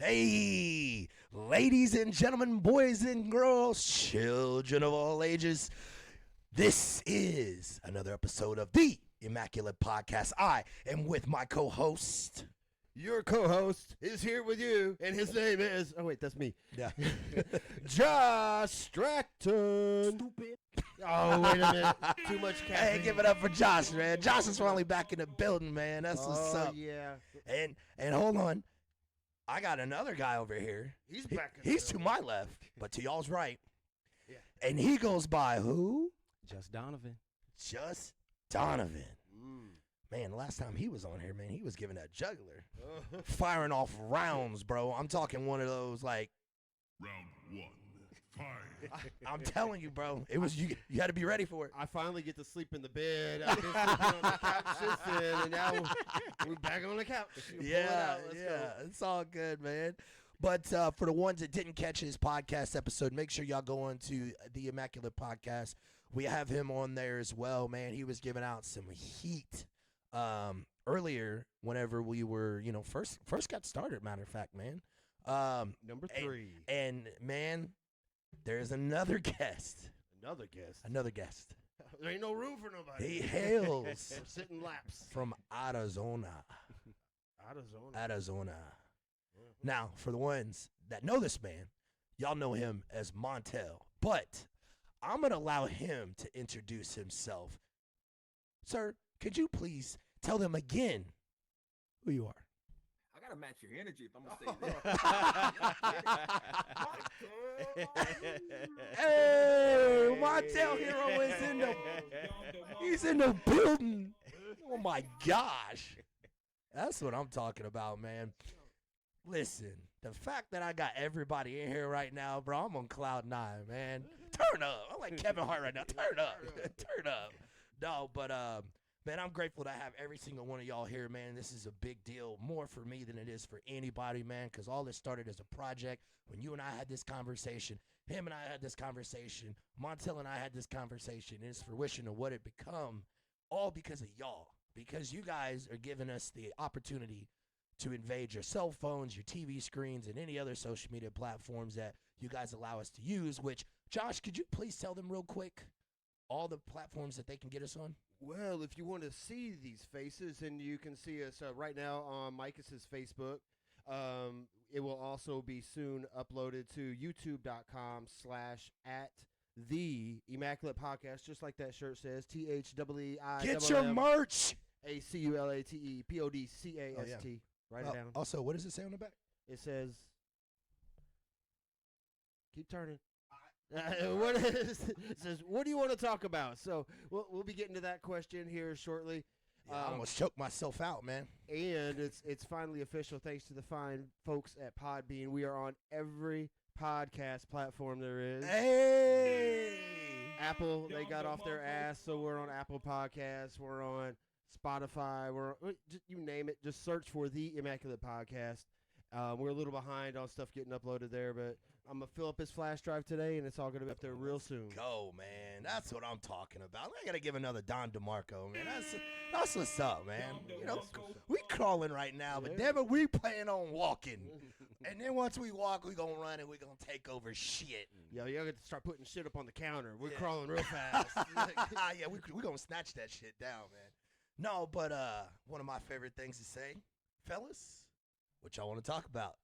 Hey, ladies and gentlemen, boys and girls, children of all ages, this is another episode of the Immaculate Podcast. I am with my co-host. Your co-host is here with you, and his name is... Oh, wait, that's me. Yeah. Jus Stratton. Stupid. Oh, wait a minute. Too much caffeine. Hey, give it up for Josh, man. Josh is finally back in the building, man. That's what's up. Yeah. And hold on. I got another guy over here. He's back. He's to my left, but to y'all's right. Yeah. And he goes by who? Jus Donovan. Jus Donovan. Man, the last time he was on here, man, he was giving that juggler. Firing off rounds, bro. I'm talking one of those, like... Round one, fight. I'm telling you, bro. It was you had to be ready for it. I finally get to sleep in the bed. I've been sleeping on the couch since then, and now we're back on the couch. Yeah, it's all good, man. But for the ones that didn't catch his podcast episode, make sure y'all go on to the Immaculate Podcast. We have him on there as well, man. He was giving out some heat earlier whenever we were, first got started, matter of fact, man. Number 3. And man, there's another guest. Another guest. There ain't no room for nobody. He hails We're sitting laps. from Arizona. Arizona. Now, for the ones that know this man, y'all know him as Montell. But I'm going to allow him to introduce himself. Sir, could you please tell them again who you are? I gotta match your energy if I'm gonna say this. Hey, Montell Hero is he's in the building. Oh my gosh. That's what I'm talking about, man. Listen, the fact that I got everybody in here right now, bro, I'm on cloud 9, man. Turn up. I'm like Kevin Hart right now. Turn up. Turn up. No, but man, I'm grateful to have every single one of y'all here, man. This is a big deal, more for me than it is for anybody, man, because all this started as a project. When you and I had this conversation, him and I had this conversation, Montell and I had this conversation, and it's fruition of what it become, all because of y'all, because you guys are giving us the opportunity to invade your cell phones, your TV screens, and any other social media platforms that you guys allow us to use, which, Josh, could you please tell them real quick all the platforms that they can get us on? Well, if you want to see these faces, and you can see us right now on Micah's Facebook, it will also be soon uploaded to youtube.com/at the Immaculate Podcast, just like that shirt says, THEEI. Get your merch! ACULATE PODCAST. Write it down. Also, what does it say on the back? It says, keep turning. It says, what do you want to talk about? So we'll be getting to that question here shortly. Yeah, I almost choked myself out, man. And it's finally official, thanks to the fine folks at Podbean. We are on every podcast platform there is. Hey! Apple, they got off their ass, so we're on Apple Podcasts. We're on Spotify. You name it. Just search for the Immaculate Podcast. We're a little behind on stuff getting uploaded there, but I'm going to fill up his flash drive today, and it's all going to be up there real soon. Go, man. That's what I'm talking about. I got to give another Don DeMarco, man. That's what's up, man. We crawling right now, but damn it, we plan on walking. And then once we walk, we going to run, and we going to take over shit. Yo, you got to start putting shit up on the counter. We're crawling real fast. Yeah, we going to snatch that shit down, man. No, but one of my favorite things to say, fellas, what y'all want to talk about?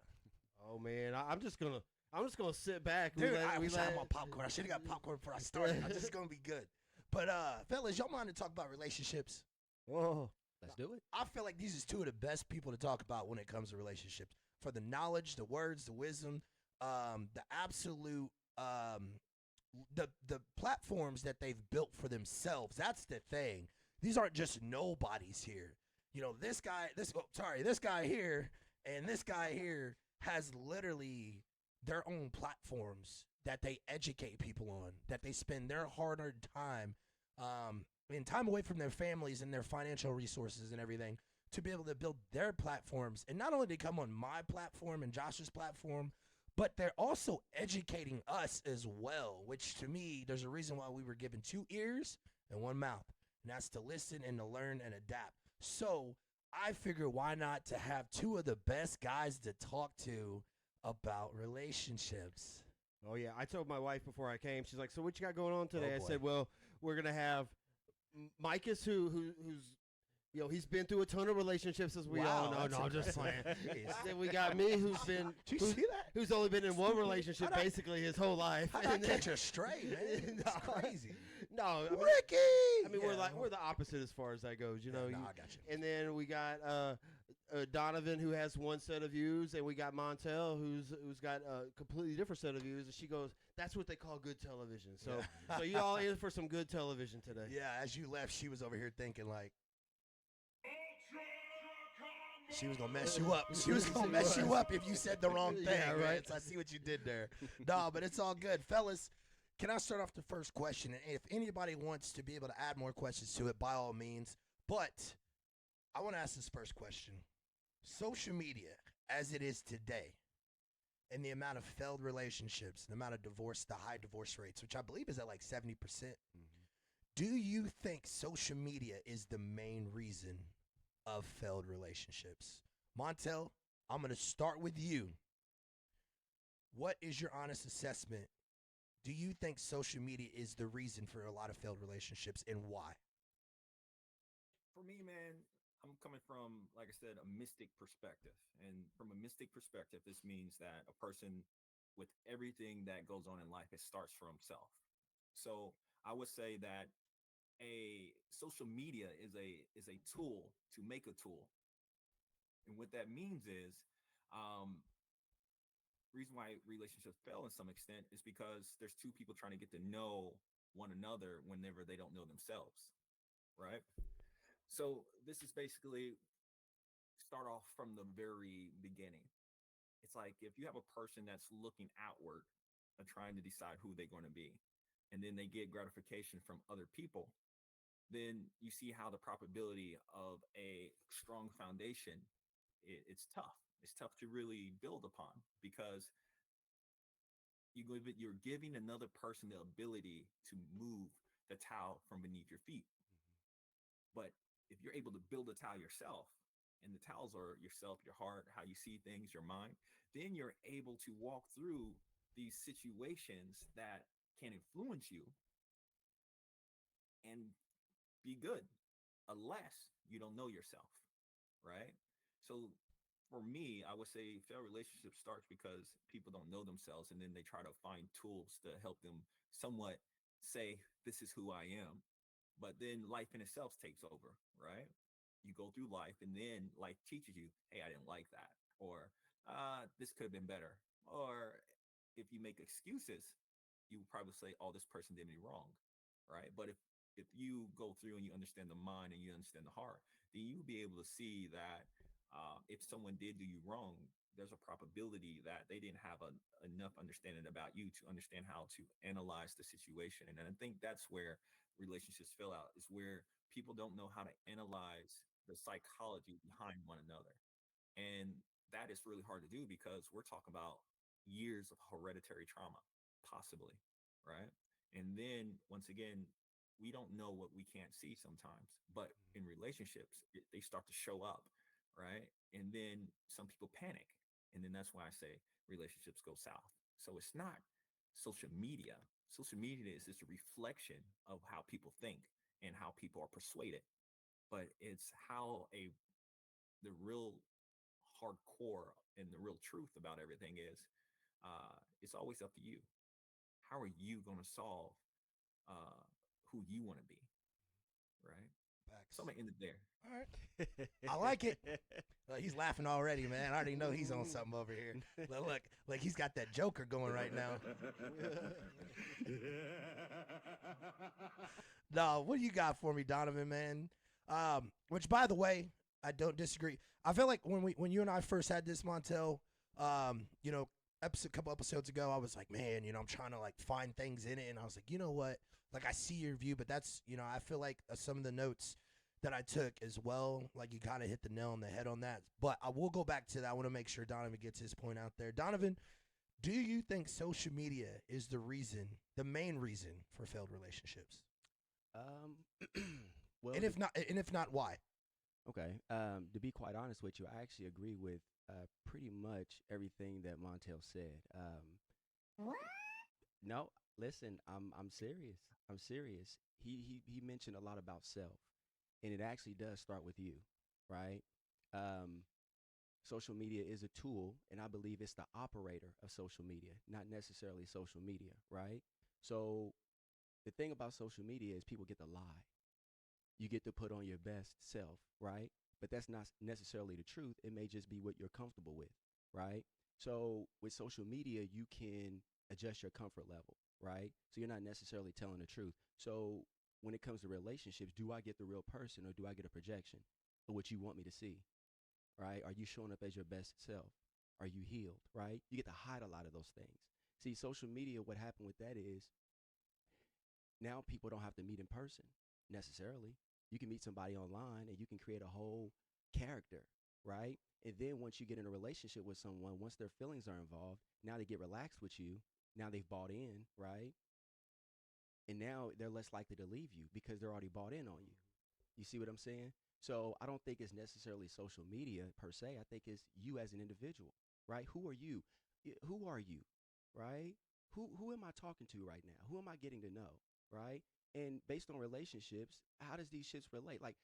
Oh, man, I'm just gonna sit back. Dude, I wish I had my popcorn. I should have got popcorn before I started. I'm just gonna be good. But fellas, y'all mind to talk about relationships? Oh, Let's do it. I feel like these is two of the best people to talk about when it comes to relationships. For the knowledge, the words, the wisdom, the absolute the platforms that they've built for themselves. That's the thing. These aren't just nobodies here. This guy here and this guy here has literally their own platforms that they educate people on, that they spend their hard-earned time and time away from their families and their financial resources and everything to be able to build their platforms. And not only to come on my platform and Josh's platform, but they're also educating us as well, which to me, there's a reason why we were given 2 ears and 1 mouth, and that's to listen and to learn and adapt. So I figured why not to have two of the best guys to talk to about relationships. Oh yeah, I told my wife before I came. She's like, "So what you got going on today?" I boy. said, "Well, we're gonna have Micus, who's he's been through a ton of relationships, as we all Wow, know. that's No, I'm just playing. Jeez. Then we got me, who's been Did you see that? who's only been in one relationship How'd I- basically his whole life. How did I And then- catch her straight, man? It's No. crazy. No, I mean, Ricky! we're the opposite as far as that goes. You know, I got you. and then we got Donovan, who has one set of views, and we got Montell, who's got a completely different set of views. And she goes, "That's what they call good television." So, so you all in for some good television today. Yeah, as you left, she was over here thinking like she was gonna mess you up. She was gonna mess you up if you said the wrong thing. Yeah, right. Man. So I see what you did there. No, but it's all good, fellas. Can I start off the first question? And if anybody wants to be able to add more questions to it, by all means. But I want to ask this first question: social media, as it is today, and the amount of failed relationships, the amount of divorce, the high divorce rates, which I believe is at like 70%. Do you think social media is the main reason of failed relationships? Montell, I'm going to start with you. What is your honest assessment? Do you think social media is the reason for a lot of failed relationships, and why? For me, man, I'm coming from, like I said, a mystic perspective. And from a mystic perspective, this means that a person, with everything that goes on in life, it starts for himself. So I would say that a social media is a tool to make a tool. And what that means is, reason why relationships fail in some extent is because there's two people trying to get to know one another whenever they don't know themselves, right? So this is basically start off from the very beginning. It's like if you have a person that's looking outward and trying to decide who they're going to be, and then they get gratification from other people, then you see how the probability of a strong foundation, it's tough. It's tough to really build upon because you're giving another person the ability to move the towel from beneath your feet. But if you're able to build a towel yourself, and the towels are yourself, your heart, how you see things, your mind, then you're able to walk through these situations that can influence you and be good, unless you don't know yourself, right? So for me, I would say failed relationship starts because people don't know themselves, and then they try to find tools to help them somewhat say, this is who I am. But then life in itself takes over, right? You go through life, and then life teaches you, hey, I didn't like that. Or this could have been better. Or if you make excuses, you will probably say, oh, this person did me wrong, right? But if you go through and you understand the mind and you understand the heart, then you'll be able to see that if someone did do you wrong, there's a probability that they didn't have enough understanding about you to understand how to analyze the situation. And I think that's where relationships fail out, is where people don't know how to analyze the psychology behind one another. And that is really hard to do because we're talking about years of hereditary trauma, possibly, right? And then once again, we don't know what we can't see sometimes, but in relationships, they start to show up, right? And then some people panic. And then that's why I say relationships go south. So it's not social media. Social media is just a reflection of how people think and how people are persuaded. But it's how the real hardcore and the real truth about everything is, it's always up to you. How are you going to solve who you want to be, right? So I'm going to end it there. All right. I like it. He's laughing already, man. I already know he's on something over here. Look, he's got that Joker going right now. No, what do you got for me, Donovan, man? Which, by the way, I don't disagree. I feel like when you and I first had this, Montell, a couple episodes ago, I was like, man, I'm trying to like find things in it, and I was like, you know what? Like, I see your view, but that's, I feel like some of the notes that I took as well, like you kind of hit the nail on the head on that. But I will go back to that. I want to make sure Donovan gets his point out there. Donovan, do you think social media is the main reason for failed relationships? Well, And if not, why? Okay. To be quite honest with you, I actually agree with pretty much everything that Montell said. No, listen, I'm serious. I'm serious. He mentioned a lot about self, and it actually does start with you, right? Um, Social media is a tool, and I believe it's the operator of social media, not necessarily social media, right? So the thing about social media is people get to lie. You get to put on your best self, right? But that's not necessarily the truth. It may just be what you're comfortable with, right? So with social media, you can adjust your comfort level, right? So you're not necessarily telling the truth. So when it comes to relationships, do I get the real person or do I get a projection of what you want me to see, right? Are you showing up as your best self? Are you healed, right? You get to hide a lot of those things. See, social media, what happened with that is now people don't have to meet in person necessarily. You can meet somebody online and you can create a whole character, right? And then once you get in a relationship with someone, once their feelings are involved, now they get relaxed with you. Now they've bought in, right? And now they're less likely to leave you because they're already bought in on you. You see what I'm saying? So I don't think it's necessarily social media per se. I think it's you as an individual, right? Who are you? Who are you, right? Who am I talking to right now? Who am I getting to know, right? And based on relationships, how does these shits relate? Like,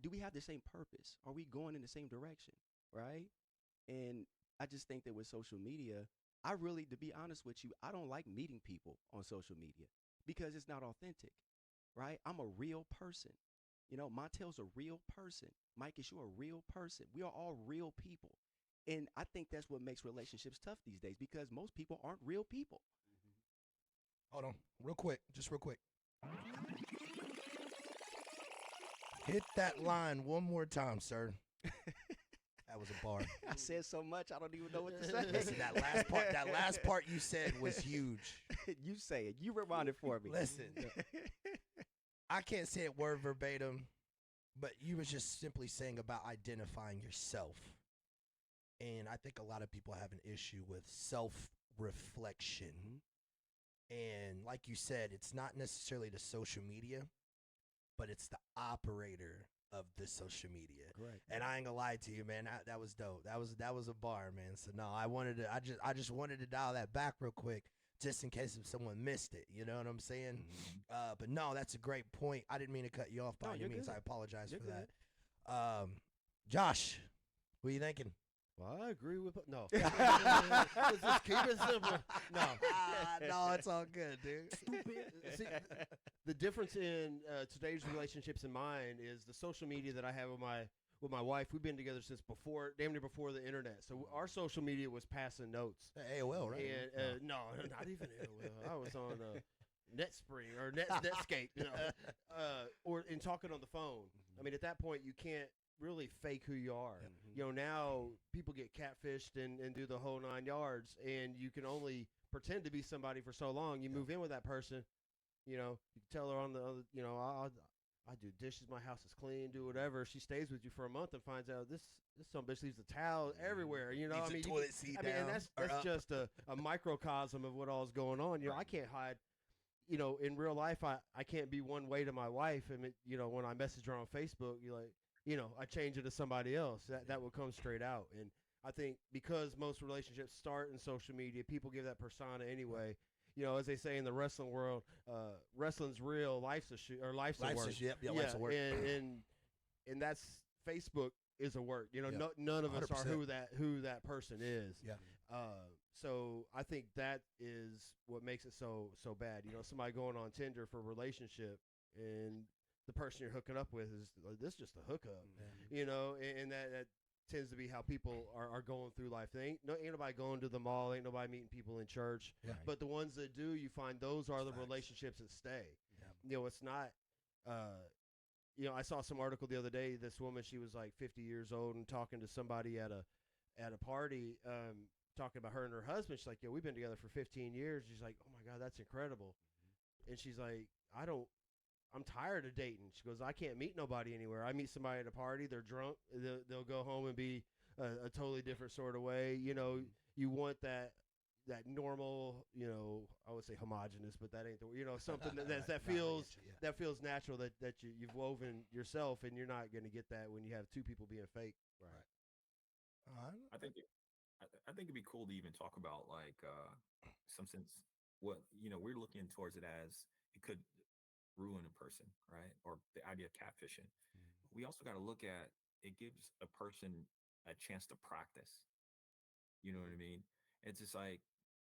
do we have the same purpose? Are we going in the same direction, right? And I just think that with social media, I really, to be honest with you, I don't like meeting people on social media because it's not authentic, right? I'm a real person. You know, Montell's a real person. Mike, is you a real person? We are all real people. And I think that's what makes relationships tough these days because most people aren't real people. Hold on, real quick, just real quick. Hit that line one more time, sir. That was a bar. I said so much, I don't even know what to say. Listen, that last part you said was huge. You say it. You rewind it for me. Listen, I can't say it word verbatim, but you was just simply saying about identifying yourself. And I think a lot of people have an issue with self-reflection. And like you said, it's not necessarily the social media, but it's the operator of the social media. Correct. And I ain't gonna lie to you, man. That was dope. That was a bar, man. So no, I just wanted to dial that back real quick, just in case if someone missed it. You know what I'm saying? But no, that's a great point. I didn't mean to cut you off by any means. I apologize for that. Josh, what are you thinking? Well, I agree with no. Let's just keep it simple. No, no, it's all good, dude. See, the difference in today's relationships and mine is the social media that I have with my wife. We've been together since damn near before the internet. So our social media was passing notes. AOL, right? And no, not even AOL. I was on NetSpring or Netscape, you know, or in talking on the phone. I mean, at that point, you can't really fake who you are. You know, now people get catfished and do the whole 9 yards, and you can only pretend to be somebody for so long. You move in with that person, you know, you tell her on the other, you know, I do dishes, my house is clean, do whatever. She stays with you for a month and finds out this some bitch leaves the towel everywhere. You know, I mean, toilet seat down, and that's just a microcosm of what all is going on. You know, I can't hide. You know, in real life, I can't be one way to my wife. And you know, when I message her on Facebook, you're like, you know, I change it to somebody else. That will come straight out. And I think because most relationships start in social media, people give that persona anyway. You know, as they say in the wrestling world, wrestling's real, life's a shoot, or life's a work. Life's a work. And that's Facebook is a work. You know, none of us 100%. are who that person is. Yeah. So I think that is what makes it so bad. You know, somebody going on Tinder for a relationship and the person you're hooking up with is like, this is just a hookup, you know, and that tends to be how people are going through life. Ain't nobody going to the mall, ain't nobody meeting people in church, but the ones that do, you find those are the relationships that stay. You know, it's not, you know, I saw some article the other day, this woman, she was like 50 years old and talking to somebody at a party, talking about her and her husband. She's like, yeah, we've been together for 15 years. She's like, oh my God, that's incredible. And she's like, I'm tired of dating. She goes, I can't meet nobody anywhere. I meet somebody at a party, they're drunk, they'll go home and be a totally different sort of way. You know, you want that that normal, I would say homogenous, but that ain't the something that Right. that Nah, I feels get you, yeah. that feels natural that you've woven yourself, and you're not going to get that when you have two people being fake. Right. I think I think it'd be cool to even talk about like some sense what we're looking towards it as it could ruin a person, right? Or the idea of catfishing. We also got to look at it gives a person a chance to practice. You know what I mean? It's just like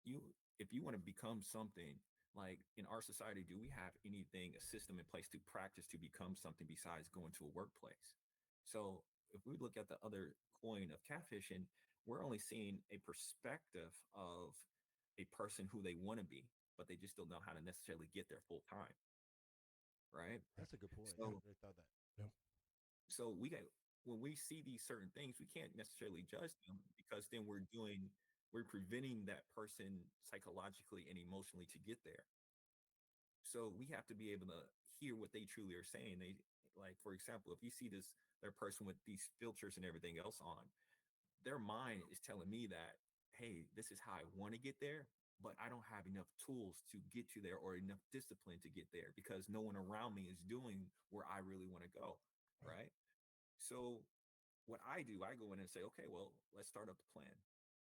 you if you want to become something like in our society, do we have anything, a system in place to practice to become something besides going to a workplace? So if we look at the other coin of catfishing, we're only seeing a perspective of a person who they want to be, but they just don't know how to necessarily get there full time. Right. That's a good point. So I never thought that. so we got when we see these certain things, we can't necessarily judge them because then we're preventing that person psychologically and emotionally to get there. So we have to be able to hear what they truly are saying. They like, for example, if you see their person with these filters and everything else on, their mind is telling me that, hey, this is how I want to get there, but I don't have enough tools to get you there or enough discipline to get there because no one around me is doing where I really want to go. Right. So what I do, I go in and say, okay, well, let's start up the plan.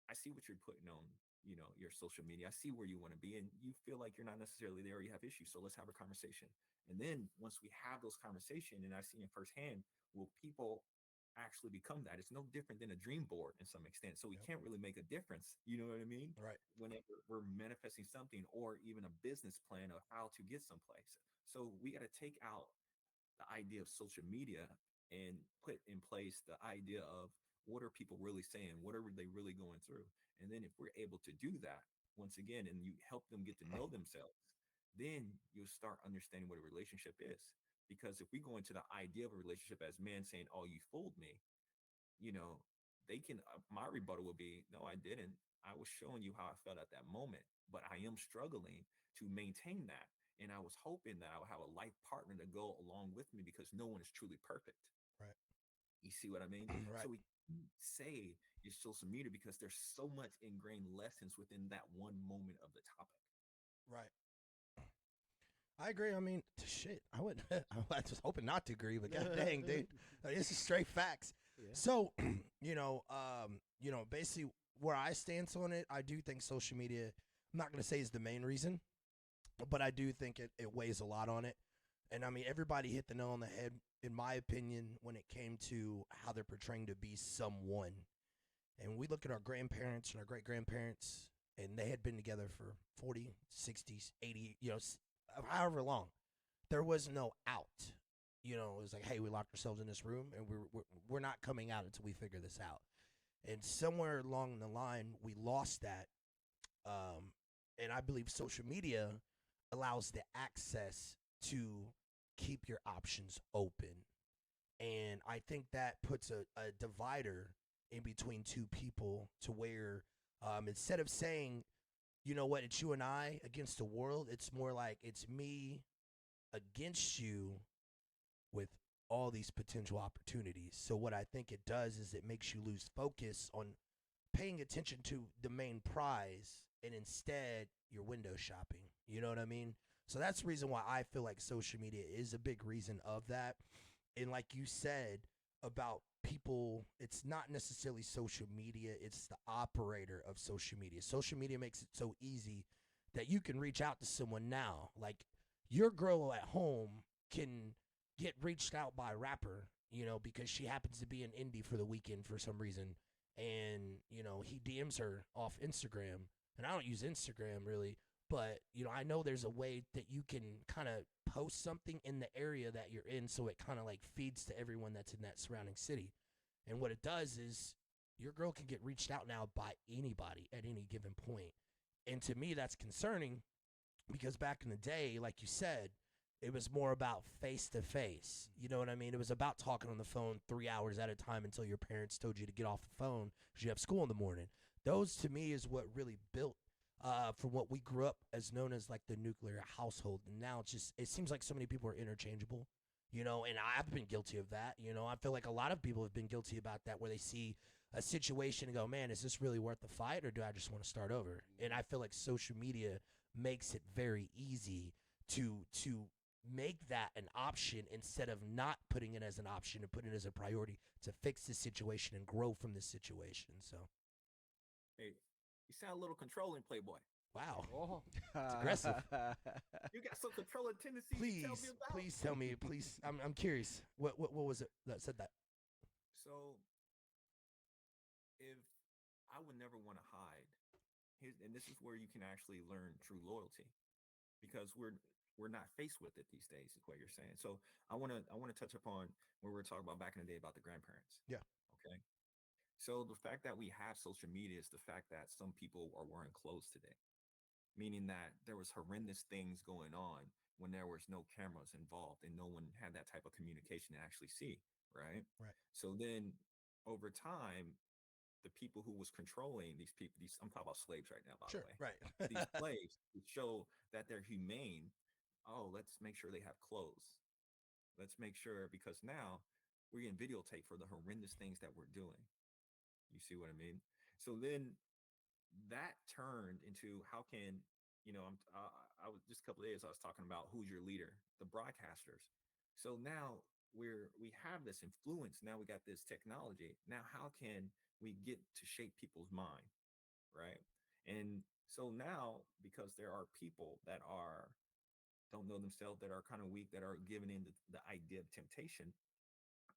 I see what you're putting on, your social media. I see where you want to be and you feel like you're not necessarily there or you have issues. So let's have a conversation. And then once we have those conversations and I see it firsthand, will people actually become that? It's no different than a dream board in some extent. So we Yep. can't really make a difference. You know what I mean? Right. Whenever we're manifesting something or even a business plan of how to get someplace. So we got to take out the idea of social media and put in place the idea of what are people really saying? What are they really going through? And then if we're able to do that once again, and you help them get to know themselves, then you'll start understanding what a relationship is. Because if we go into the idea of a relationship as men saying, oh, you fooled me, you know, they can, my rebuttal will be, no, I didn't. I was showing you how I felt at that moment, but I am struggling to maintain that. And I was hoping that I would have a life partner to go along with me because no one is truly perfect. Right. You see what I mean? Right. So we can't say it's social media because there's so much ingrained lessons within that one moment of the topic. Right. I agree. I mean, shit. I would. I was hoping not to agree, but god dang, dude, this is straight facts. Yeah. So, basically where I stance on it, I do think social media. I'm not gonna say is the main reason, but I do think it weighs a lot on it. And I mean, everybody hit the nail on the head, in my opinion, when it came to how they're portraying to be someone. And we look at our grandparents and our great grandparents, and they had been together for 40, 60, 80, however long. There was no out. It was like, hey, we locked ourselves in this room, and we're not coming out until we figure this out. And somewhere along the line, we lost that. And I believe social media allows the access to keep your options open. And I think that puts a divider in between two people to where instead of saying, you know what, it's you and I against the world, it's more like it's me against you with all these potential opportunities. So what I think it does is it makes you lose focus on paying attention to the main prize and instead you're window shopping. You know what I mean? So that's the reason why I feel like social media is a big reason of that. And like you said about people, it's not necessarily social media, it's the operator of social media. Social media makes it so easy that you can reach out to someone now. Like your girl at home can get reached out by a rapper, because she happens to be in Indy for the weekend for some reason. And, he DMs her off Instagram. And I don't use Instagram really, but, I know there's a way that you can kind of post something in the area that you're in so it kind of like feeds to everyone that's in that surrounding city. And what it does is your girl can get reached out now by anybody at any given point. And to me, that's concerning because back in the day, like you said, it was more about face to face. You know what I mean? It was about talking on the phone 3 hours at a time until your parents told you to get off the phone because you have school in the morning. Those to me is what really built from what we grew up as known as like the nuclear household. And now it seems like so many people are interchangeable, and I've been guilty of that. I feel like a lot of people have been guilty about that where they see a situation and go, man, is this really worth the fight, or do I just want to start over? And I feel like social media makes it very easy to make that an option instead of not putting it as an option and putting it as a priority to fix the situation and grow from this situation. So, Hey, you sound a little controlling, Playboy. wow, Oh, it's aggressive. You got some controlling tendencies. Please, to tell me about. please tell me. Please, I'm curious. What was it that said that? So, if I would never want to hide, and this is where you can actually learn true loyalty, because we're not faced with it these days, is what you're saying. So I want to touch upon where we were talking about back in the day about the grandparents. Yeah. Okay. So the fact that we have social media is the fact that some people are wearing clothes today, meaning that there was horrendous things going on when there was no cameras involved and no one had that type of communication to actually see, right? Right. So then over time, the people who was controlling these people, I'm talking about slaves right now, by Sure. the way. Right. These slaves to show that they're humane. Oh, let's make sure they have clothes. Let's make sure, because now we're getting videotape for the horrendous things that we're doing. You see what I mean? So then that turned into, how can, I was just a couple of days I was talking about who's your leader, the broadcasters. So now we have this influence. Now we got this technology. Now how can we get to shape people's mind, right? And so now, because there are people that are don't know themselves, that are kind of weak, that are given in the idea of temptation.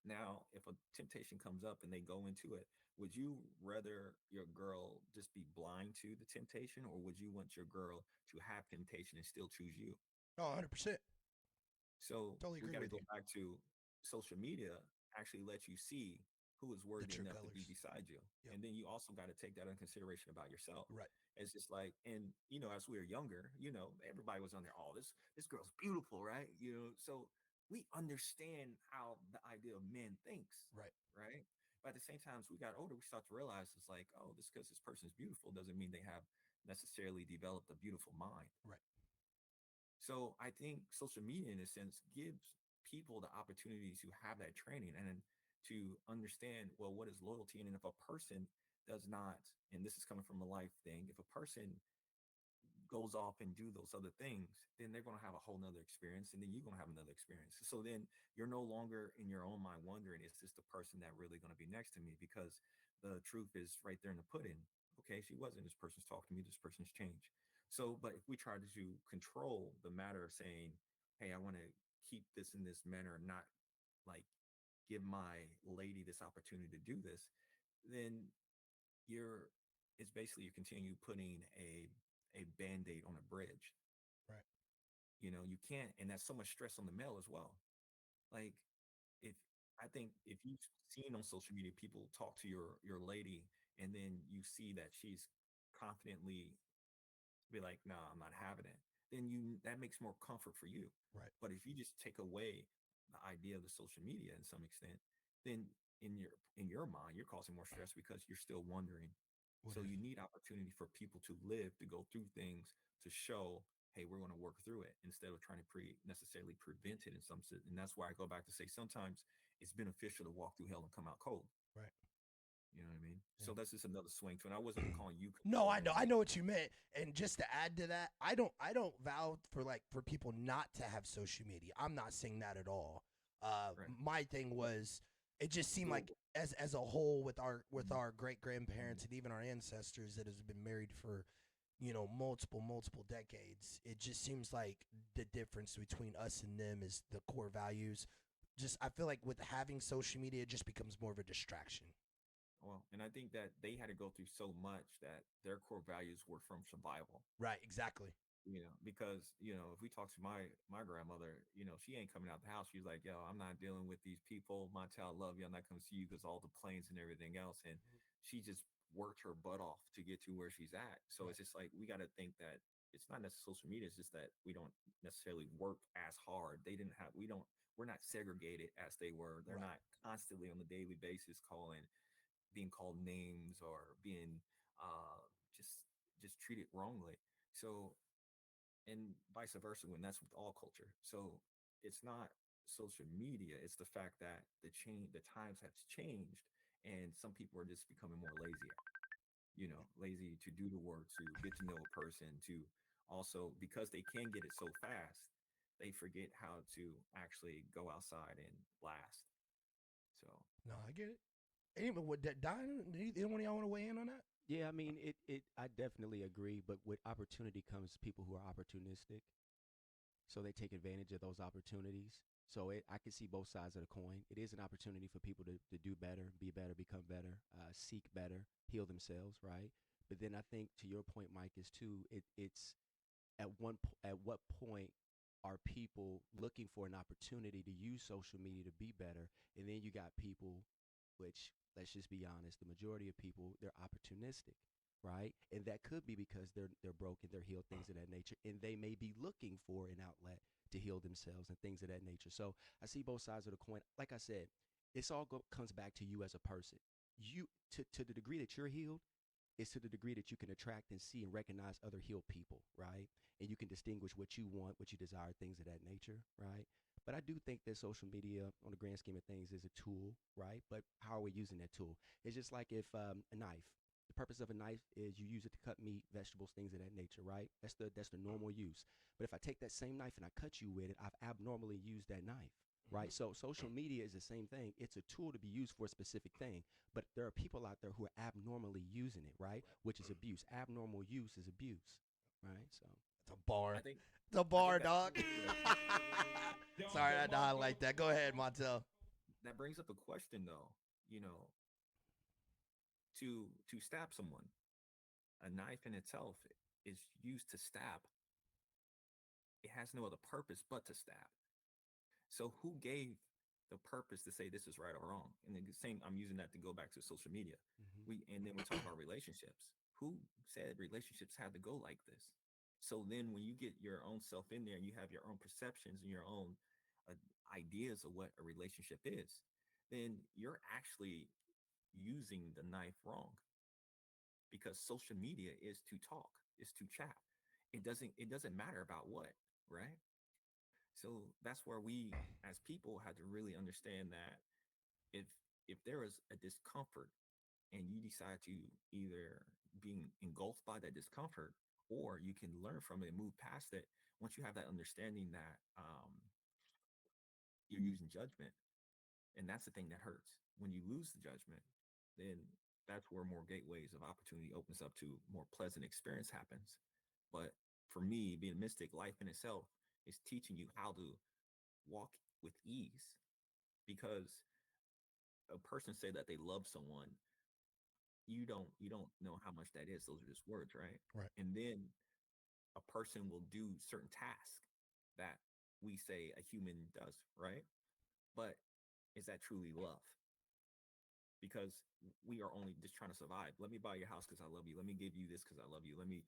Now, if a temptation comes up and they go into it, would you rather your girl just be blind to the temptation, or would you want your girl to have temptation and still choose you? Oh, 100%. So Totally we agree got to with go you. back to social media actually let you see who is worthy true enough to be colors. beside you. Yep. And then you also got to take that into consideration about yourself. Right. It's just like, and as we were younger, everybody was on there, oh, this girl's beautiful, right? So we understand how the idea of men thinks, Right. right? But at the same time, as we got older, we start to realize it's like, oh, just because this person is beautiful doesn't mean they have necessarily developed a beautiful mind. Right. So I think social media, in a sense, gives people the opportunity to have that training and to understand, well, what is loyalty? And if a person does not, and this is coming from a life thing, if a person goes off and do those other things, then they're going to have a whole nother experience, and then you're going to have another experience. So then you're no longer in your own mind wondering, is this the person that really going to be next to me? Because the truth is right there in the pudding. Okay, she wasn't. This person's talking to me. This person's changed. So, but if we try to control the matter of saying, hey, I want to keep this in this manner, not like give my lady this opportunity to do this, then you're it's basically you continue putting a band-aid on a bridge. Right. You can't, and that's so much stress on the male as well. Like, if I think if you've seen on social media people talk to your lady, and then you see that she's confidently be like, no, I'm not having it, then that makes more comfort for you. Right. But if you just take away the idea of the social media in some extent, then in your mind, you're causing more stress because you're still wondering. What So if? you need opportunity for people to live, to go through things, to show, hey, we're going to work through it, instead of trying to necessarily prevent it in some sense. And that's why I go back to say sometimes it's beneficial to walk through hell and come out cold. Right. You know what I mean? Yeah. So that's just another swing to it. I wasn't calling you. No, I know what you meant. And just to add to that, I don't vow for people not to have social media. I'm not saying that at all. Right. My thing was, it just seemed like as a whole with our great grandparents and even our ancestors that has been married for multiple decades, it just seems like the difference between us and them is the core values. Just I feel like with having social media, it just becomes more of a distraction. Well, and I think that they had to go through so much that their core values were from survival. Right, exactly. Because if we talk to my grandmother, she ain't coming out the house. She's like, yo, I'm not dealing with these people. Montell, I love you. I'm not coming to see you because all the planes and everything else. And she just worked her butt off to get to where she's at. So it's just like, we got to think that it's not necessarily social media. It's just that we don't necessarily work as hard. We're not segregated as they were. They're Right. not constantly on the daily basis being called names, or being uh, just treated wrongly. So, and vice versa, when that's with all culture. So it's not social media, it's the fact that the times have changed, And some people are just becoming more lazy, lazy to do the work, to get to know a person, to also, because they can get it so fast, they forget how to actually go outside and blast. So No, I get it. Anyway, what that dying? Anyone of y'all want to weigh in on that? Yeah, I mean, I definitely agree, but with opportunity comes people who are opportunistic, so they take advantage of those opportunities. So I can see both sides of the coin. It is an opportunity for people to do better, be better, become better, seek better, heal themselves, right? But then I think to your point, Mike, is too. It's at what point are people looking for an opportunity to use social media to be better, and then you got people, which let's just be honest, the majority of people, they're opportunistic, right? And that could be because they're broken, they're healed, things of that nature, and they may be looking for an outlet to heal themselves and things of that nature. So I see both sides of the coin. Like I said, it's all comes back to you as a person. You to the degree that you're healed is to the degree that you can attract and see and recognize other healed people, right? And you can distinguish what you want, what you desire, things of that nature, right? But I do think that social media, on the grand scheme of things, is a tool, right? But how are we using that tool? It's just like if a knife. The purpose of a knife is you use it to cut meat, vegetables, things of that nature, right? That's the normal use. But if I take that same knife and I cut you with it, I've abnormally used that knife, right? So social media is the same thing. It's a tool to be used for a specific thing, but there are people out there who are abnormally using it, right? Which is abuse. Abnormal use is abuse, right? So It's a bar. I think It's a bar, that dog. Sorry, I died like that. Go ahead, Montel. that brings up a question though. You know, to stab someone, a knife in itself is used to stab. It has no other purpose but to stab. So who gave the purpose to say this is right or wrong? And the same, I'm using that to go back to social media. And then we're talking about relationships. Who said relationships had to go like this? So then when you get your own self in there and you have your own perceptions and your own uh, ideas of what a relationship is, then you're actually using the knife wrong, because social media is to talk, is to chat. It doesn't matter about what, right? So that's where we as people had to really understand that if there is a discomfort and you decide to either being engulfed by that discomfort, or you can learn from it and move past it. Once you have that understanding that you're using judgment, and that's the thing that hurts. When you lose the judgment, then that's where more gateways of opportunity opens up to more pleasant experience happens. But for me, being a mystic, life in itself is teaching you how to walk with ease, because a person say that they love someone, you don't know how much that is. Those are just words, right? Right. And then a person will do certain tasks that we say a human does, right? But is that truly love? Because we are only just trying to survive. Let me buy your house because I love you. Let me give you this because I love you. Let me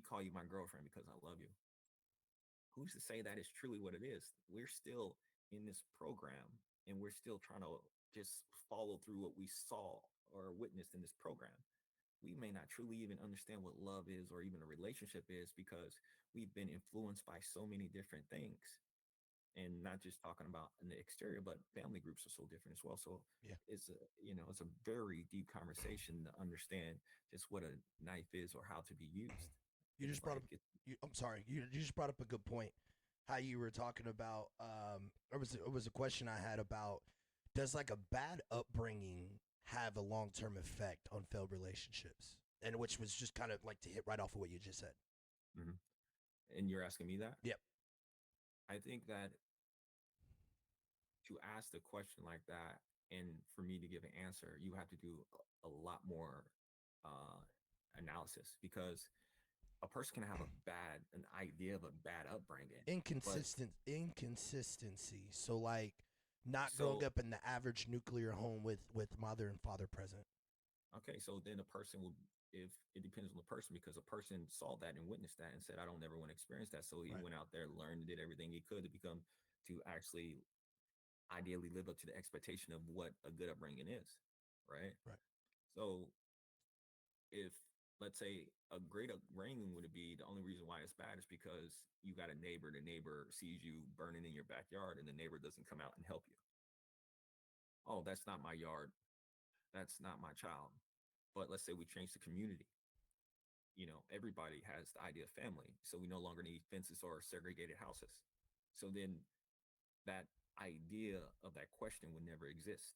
call you my girlfriend because I love you. Who's to say that is truly what it is? We're still in this program, and we're still trying to just follow through what we saw or witnessed in this program. We may not truly even understand what love is or even a relationship is, because we've been influenced by so many different things. And not just talking about in the exterior, but family groups are so different as well. So Yeah. it's a very deep conversation to understand just what a knife is or how to be used. You It's just brought up. like I'm sorry. You just brought up a good point. How you were talking about. It was a question I had about, does like a bad upbringing have a long term effect on failed relationships? And which was just kind of like to hit right off of what you just said. Mhm. And you're asking me that? Yep. I think that to ask the question like that and for me to give an answer, you have to do a lot more uh, analysis, because a person can have an idea of a bad upbringing, but Inconsistency. So like not growing so up in the average nuclear home with mother and father present. okay, so then a person will, if it depends on the person, because a person saw that and witnessed that and said, I don't never want to experience that. So he Right. went out there, learned, did everything he could to become, to actually ideally live up to the expectation of what a good upbringing is, right? Right. So if, let's say, a great upbringing would be, the only reason why it's bad is because you got a neighbor, the neighbor sees you burning in your backyard and the neighbor doesn't come out and help you. Oh, that's not my yard. That's not my child. But let's say we change the community. Everybody has the idea of family. So we no longer need fences or segregated houses. So then that idea of that question would never exist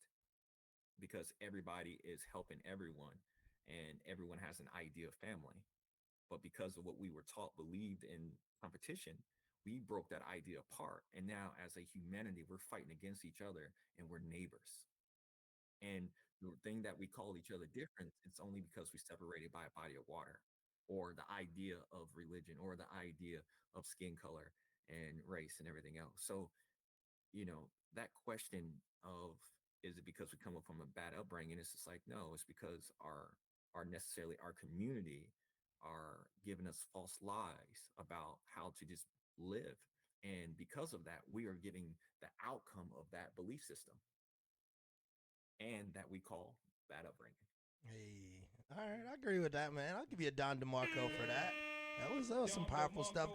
because everybody is helping everyone and everyone has an idea of family. But because of what we were taught, believed in competition, we broke that idea apart. And now, as a humanity, we're fighting against each other and we're neighbors. And the thing that we call each other different, it's only because we separated by a body of water or the idea of religion or the idea of skin color and race and everything else. So, that question of is it because we come up from a bad upbringing? It's just like, no, it's because our community are giving us false lies about how to just live. And because of that, we are getting the outcome of that belief system and that we call bad upbringing. Hey, all right, I agree with that, man. I'll give you a Don DeMarco for that. That was some powerful stuff.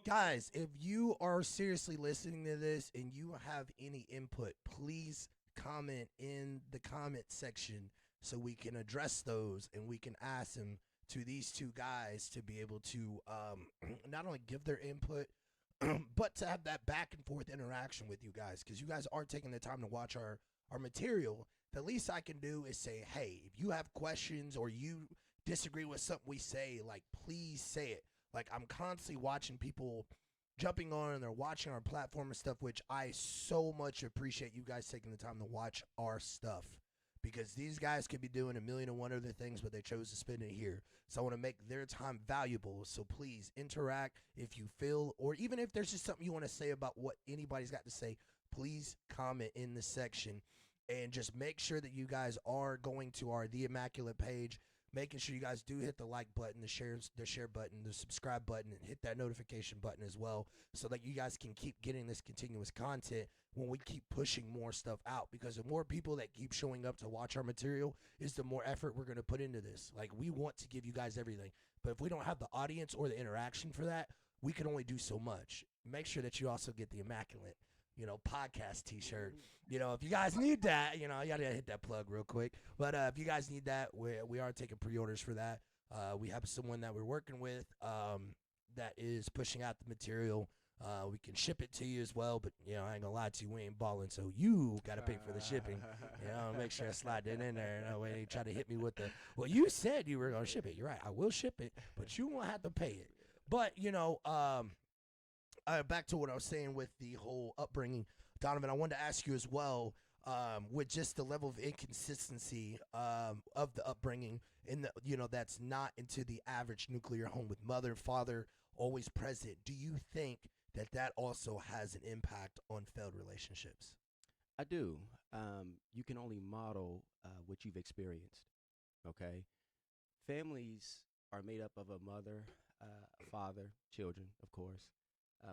Guys, if you are seriously listening to this and you have any input, please comment in the comment section so we can address those and we can ask them to these two guys to be able to not only give their input, but to have that back and forth interaction with you guys, because you guys are taking the time to watch our material. The least I can do is say, hey, if you have questions or you disagree with something we say, like, please say it. Like, I'm constantly watching people jumping on and they're watching our platform and stuff, which I so much appreciate you guys taking the time to watch our stuff, because these guys could be doing a million and one other things, but they chose to spend it here. So I want to make their time valuable. So please interact if you feel, or even if there's just something you want to say about what anybody's got to say, please comment in the section. And just make sure that you guys are going to our The Immaculate page, making sure you guys do hit the like button, the share button, the subscribe button, and hit that notification button as well, so that you guys can keep getting this continuous content when we keep pushing more stuff out. Because the more people that keep showing up to watch our material is the more effort we're going to put into this. Like, we want to give you guys everything, but if we don't have the audience or the interaction for that, we can only do so much. Make sure that you also get the Immaculate podcast t-shirt. If you guys need that, you gotta hit that plug real quick. But if you guys need that, we are taking pre-orders for that. We have someone that we're working with that is pushing out the material. We can ship it to you as well, but I ain't gonna lie to you, we ain't balling, so you gotta pay for the shipping. Make sure I slide that in there. No way they try to hit me with the, well, you said you were gonna ship it. You're right, I will ship it, but you won't have to pay it. But back to what I was saying with the whole upbringing, Donovan, I wanted to ask you as well, with just the level of inconsistency of the upbringing in the, that's not into the average nuclear home with mother and father always present. Do you think that also has an impact on failed relationships? I do. You can only model what you've experienced. Okay, families are made up of a mother, a father, children, of course.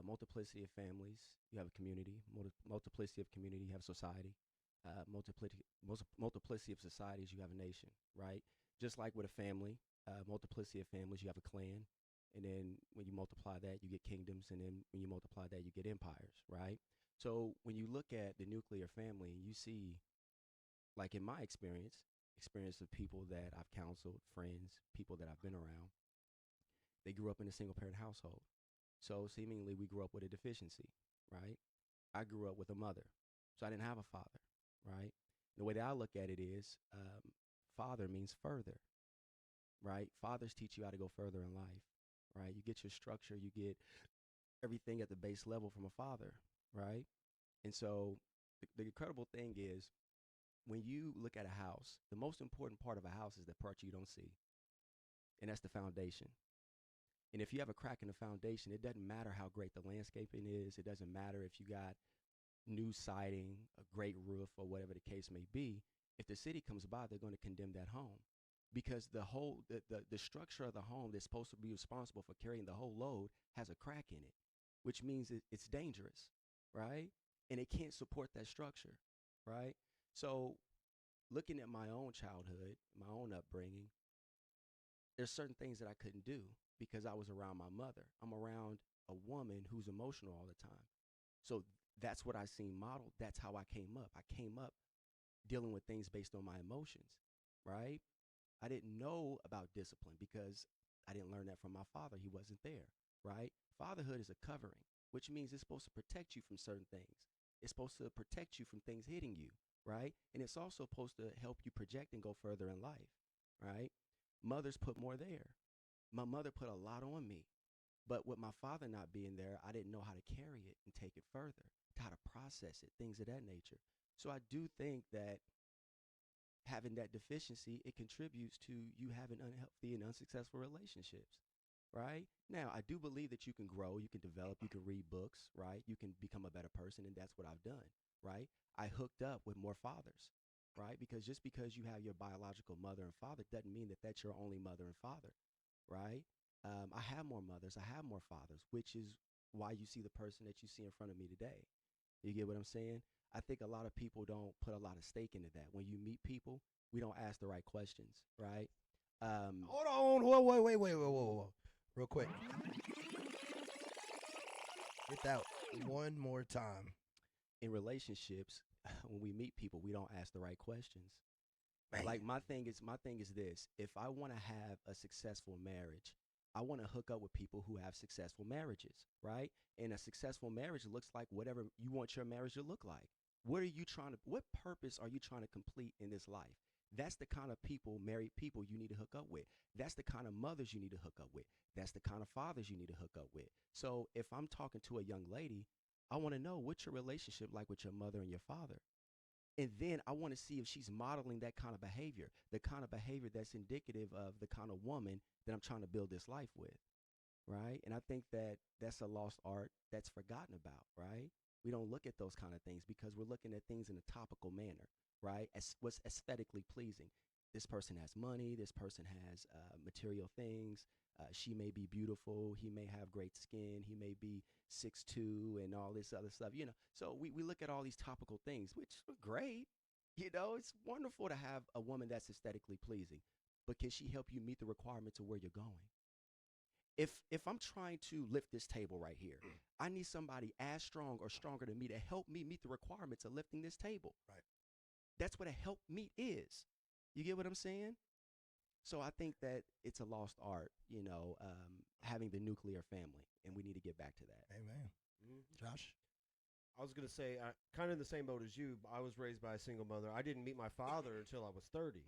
Multiplicity of families, you have a community. Multiplicity of community, you have society. Multiplicity of societies, you have a nation, right? Just like with a family, multiplicity of families, you have a clan. And then when you multiply that, you get kingdoms. And then when you multiply that, you get empires, right? So when you look at the nuclear family, you see, like in my experience of people that I've counseled, friends, people that I've been around, they grew up in a single parent household. So seemingly we grew up with a deficiency, right? I grew up with a mother, so I didn't have a father, right? The way that I look at it is father means further, right? Fathers teach you how to go further in life, right? You get your structure, you get everything at the base level from a father, right? And so the incredible thing is when you look at a house, the most important part of a house is the part you don't see, and that's the foundation. And if you have a crack in the foundation, it doesn't matter how great the landscaping is. It doesn't matter if you got new siding, a great roof, or whatever the case may be. If the city comes by, they're going to condemn that home because the structure of the home that's supposed to be responsible for carrying the whole load has a crack in it, which means it's dangerous, right? And it can't support that structure, right? So looking at my own childhood, my own upbringing, there's certain things that I couldn't do because I was around my mother. I'm around a woman who's emotional all the time. So that's what I seen modeled. That's how I came up. I came up dealing with things based on my emotions. right? I didn't know about discipline because I didn't learn that from my father. He wasn't there, right? Fatherhood is a covering, which means it's supposed to protect you from certain things. It's supposed to protect you from things hitting you, right? And it's also supposed to help you project and go further in life, right? Mothers put more there. My mother put a lot on me. But with my father not being there, I didn't know how to carry it and take it further, how to process it, things of that nature. So I do think that having that deficiency, it contributes to you having unhealthy and unsuccessful relationships, right? Now, I do believe that you can grow, you can develop, you can read books, right? You can become a better person, and that's what I've done, right? I hooked up with more fathers, right? Because just because you have your biological mother and father doesn't mean that that's your only mother and father, right? I have more mothers, I have more fathers, which is why you see the person that you see in front of me today. You get what I'm saying? I think a lot of people don't put a lot of stake into that. When you meet people, we don't ask the right questions, right? Hold on. Whoa. Real quick. Hit that one more time. In relationships, when we meet people, we don't ask the right questions. Man. Like my thing is this: if I want to have a successful marriage, I want to hook up with people who have successful marriages, right? And a successful marriage looks like whatever you want your marriage to look like. What purpose are you trying to complete in this life? That's the kind of people, married people, you need to hook up with. That's the kind of mothers you need to hook up with. That's the kind of fathers you need to hook up with. So if I'm talking to a young lady, I want to know what's your relationship like with your mother and your father. And then I want to see if she's modeling that kind of behavior, the kind of behavior that's indicative of the kind of woman that I'm trying to build this life with, right? And I think that that's a lost art that's forgotten about, right? We don't look at those kind of things because we're looking at things in a topical manner, right? As what's aesthetically pleasing. This person has money. This person has material things. She may be beautiful. He may have great skin. He may be 6'2" and all this other stuff, So we look at all these topical things, which are great. It's wonderful to have a woman that's aesthetically pleasing. But can she help you meet the requirements of where you're going? If I'm trying to lift this table right here, I need somebody as strong or stronger than me to help me meet the requirements of lifting this table. Right. That's what a help meet is. You get what I'm saying? So I think that it's a lost art, having the nuclear family, and we need to get back to that. Amen. Mm-hmm. Josh? I was going to say, kind of in the same boat as you. I was raised by a single mother. I didn't meet my father until I was 30.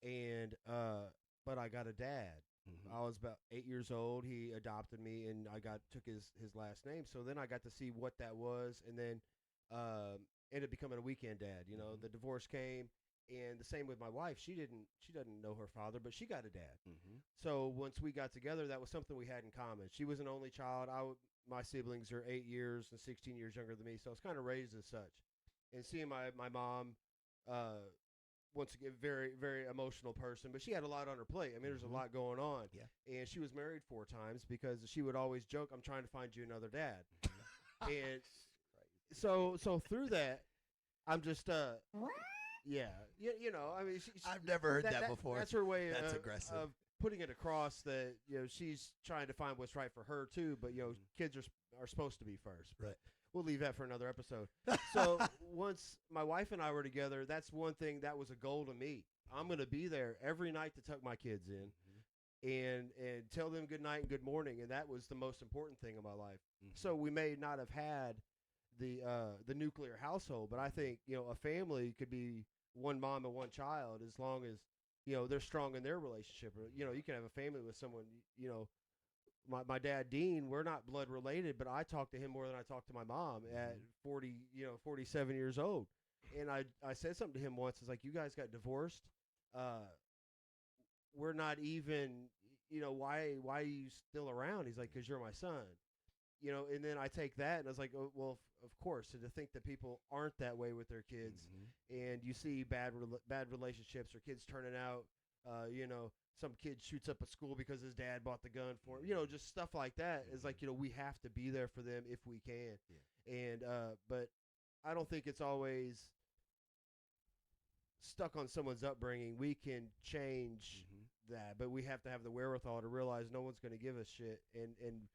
Mm-hmm. But I got a dad. Mm-hmm. I was about 8 years old. He adopted me, and I took his last name. So then I got to see what that was, and then ended up becoming a weekend dad. Mm-hmm. The divorce came, and the same with my wife. She doesn't know her father, but she got a dad. Mm-hmm. So once we got together, that was something we had in common. She was an only child. My siblings are 8 years and 16 years younger than me, so I was kind of raised as such. And seeing my mom, once again, very, very emotional person, but she had a lot on her plate. I mean, there's a lot going on. Yeah. And she was married 4 times because she would always joke, "I'm trying to find you another dad." And so through that, I'm just yeah, I mean, I've never heard that before. That's her way That's aggressive. of putting it across that she's trying to find what's right for her too. But kids are supposed to be first. Right. We'll leave that for another episode. So once my wife and I were together, that's one thing that was a goal to me. I'm going to be there every night to tuck my kids in and tell them good night and good morning. And that was the most important thing in my life. Mm-hmm. So we may not have had the nuclear household, but I think, a family could be one mom and one child as long as, they're strong in their relationship. Or, you can have a family with someone, my dad, Dean, we're not blood related, but I talk to him more than I talk to my mom at 47 years old. And I said something to him once. It's like, you guys got divorced. We're not even, why are you still around? He's like, 'cause you're my son. And then I take that and I was like, oh, well, of course. And to think that people aren't that way with their kids, and you see bad relationships or kids turning out, some kid shoots up a school because his dad bought the gun for him, just stuff like that is like, we have to be there for them if we can. Yeah. And, but I don't think it's always stuck on someone's upbringing. We can change that, but we have to have the wherewithal to realize no one's going to give us shit. And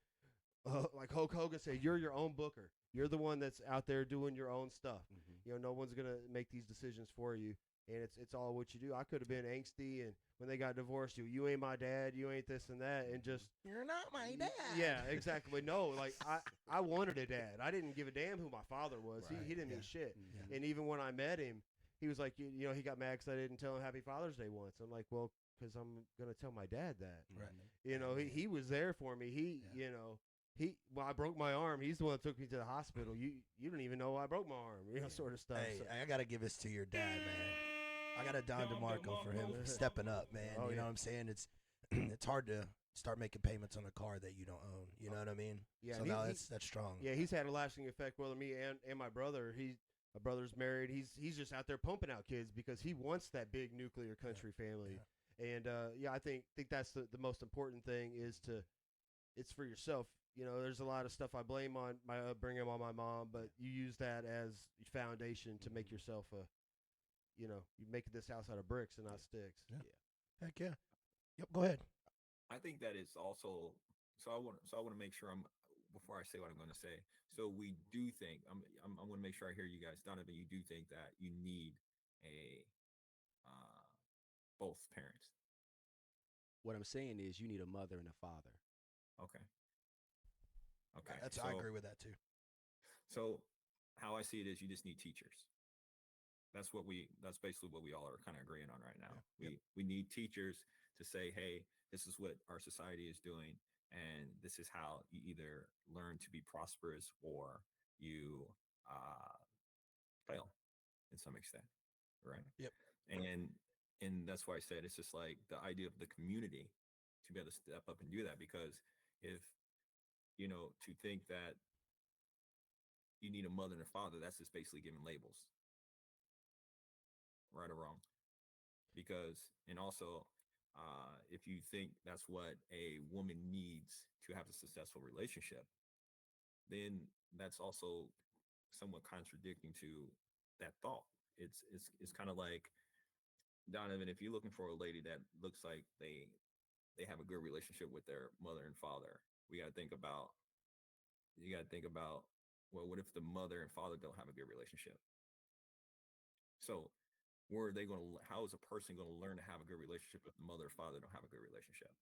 like Hulk Hogan said, you're your own booker. You're the one that's out there doing your own stuff. No one's going to make these decisions for you. and it's all what you do. I could have been angsty, and when they got divorced, you ain't my dad, you ain't this and that, and just You're not my dad. yeah, exactly. No, like I wanted a dad. I didn't give a damn who my father was. Right, He didn't yeah. mean shit. Mhm. And even when I met him, he was like, you know, he got mad because I didn't tell him Happy Father's Day once. I'm like, well, because I'm gonna tell my dad that. Right. You know, Yeah. he was there for me. Yeah. You know, when I broke my arm, he's the one that took me to the hospital. You didn't even know I broke my arm. You know, sort of stuff. Hey, So- I gotta give this to your dad, man. I got a Don DeMarco for him stepping up, man. Oh, you know yeah. what I'm saying? It's it's hard to start making payments on a car that you don't own. You know what I mean? Yeah, So and no, he- that's strong. Yeah, he's had a lasting effect, whether me and my brother. My brother's married. He's just out there pumping out kids because he wants that big nuclear country family. And yeah, I think that's the most important thing is it's for yourself. You know, there's a lot of stuff I blame on my upbringing on my mom, but you use that as foundation to make yourself you make this house out of bricks and not sticks. Yeah. Heck yeah. Yep. Go ahead. I think that is also I want to make sure before I say what I'm going to say. So we do think I want to make sure I hear you guys, Donovan. You do think that you need a both parents. What I'm saying is, you need a mother and a father. Okay. Okay. I agree with that too. So how I see it is, you just need teachers. That's basically what we all are kind of agreeing on right now. Yeah. We need teachers to say, hey, this is what our society is doing, and this is how you either learn to be prosperous or you fail in some extent, right? Yep. And that's why I said it's just like the idea of the community to be able to step up and do that, because if to think that you need a mother and a father, that's just basically giving labels, right or wrong. Because, and also, if you think that's what a woman needs to have a successful relationship, then that's also somewhat contradicting to that thought. It's kind of like, Donovan, if you're looking for a lady that looks like they have a good relationship with their mother and father, you got to think about, well, what if the mother and father don't have a good relationship? So how is a person going to learn to have a good relationship if the mother or father don't have a good relationship?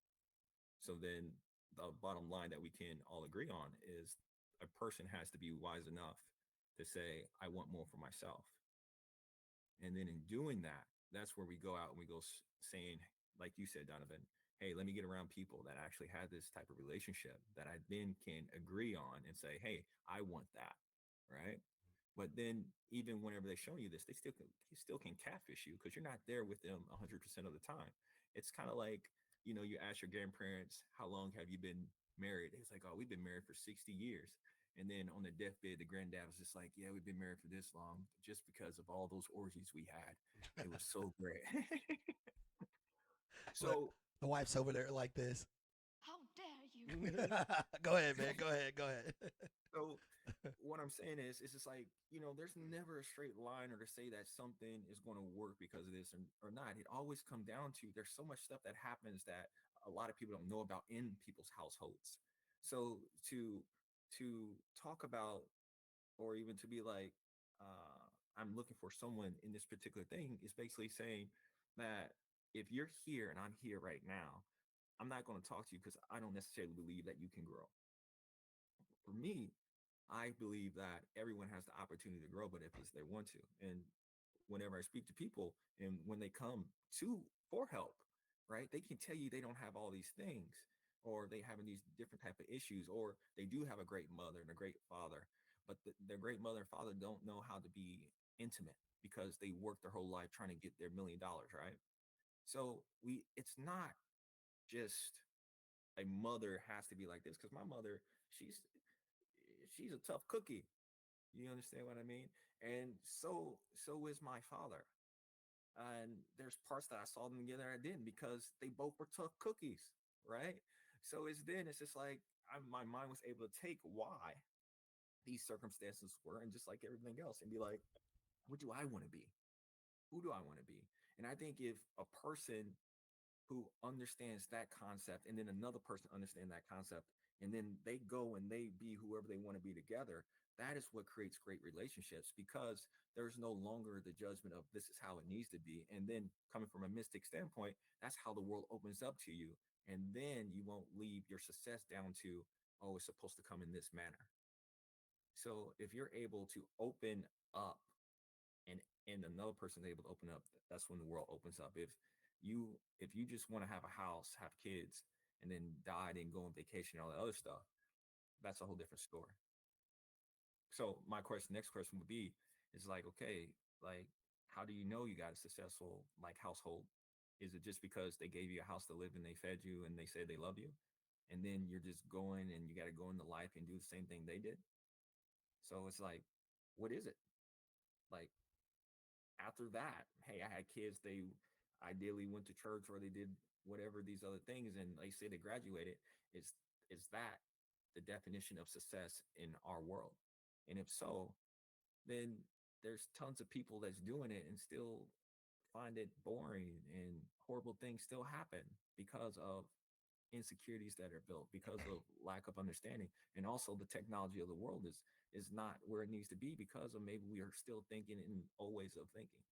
So then the bottom line that we can all agree on is a person has to be wise enough to say, I want more for myself. And then in doing that, that's where we go out and we go saying, like you said, Donovan, hey, let me get around people that actually have this type of relationship that I then can agree on and say, hey, I want that, right? But then even whenever they show you this, you still can catfish you because you're not there with them 100% of the time. It's kind of like, you ask your grandparents, how long have you been married? It's like, oh, we've been married for 60 years. And then on the deathbed, the granddad was just like, yeah, we've been married for this long just because of all those orgies we had. It was so great. So The wife's over there like this. How dare you? Go ahead, man. Go ahead. So what I'm saying is, it's just like, there's never a straight line or to say that something is going to work because of this or not. It always comes down to there's so much stuff that happens that a lot of people don't know about in people's households. So to talk about, or even to be like, I'm looking for someone in this particular thing is basically saying that if you're here and I'm here right now, I'm not going to talk to you because I don't necessarily believe that you can grow. For me, I believe that everyone has the opportunity to grow, but if they want to. And whenever I speak to people and when they come for help, right, they can tell you they don't have all these things, or they having these different type of issues, or they do have a great mother and a great father, but their great mother and father don't know how to be intimate because they worked their whole life trying to get their $1 million, right? So it's not just a mother has to be like this, because my mother, she's a tough cookie. You understand what I mean? And so is my father. And there's parts that I saw them together I didn't, because they both were tough cookies, right? So it's just like my mind was able to take why these circumstances were, and just like everything else, and be like, what do I want to be? Who do I want to be? And I think if a person who understands that concept, and then another person understands that concept, and then they go and they be whoever they want to be together. That is what creates great relationships, because there's no longer the judgment of this is how it needs to be. And then coming from a mystic standpoint, that's how the world opens up to you. And then you won't leave your success down to, oh, it's supposed to come in this manner. So if you're able to open up, and another person's able to open up, that's when the world opens up. If you just want to have a house, have kids, and then die and go on vacation and all that other stuff, that's a whole different story. So my next question would be, is like, okay, like, how do you know you got a successful like household? Is it just because they gave you a house to live in, they fed you, and they said they love you, and then you're just going and you got to go into life and do the same thing they did? So it's like, what is it? Like, after that, hey, I had kids, they ideally went to church or they did whatever these other things, and they say they graduated. Is that the definition of success in our world? And if so, then there's tons of people that's doing it and still find it boring, and horrible things still happen because of insecurities that are built, because of lack of understanding. And also the technology of the world is not where it needs to be, because of maybe we are still thinking in old ways of thinking.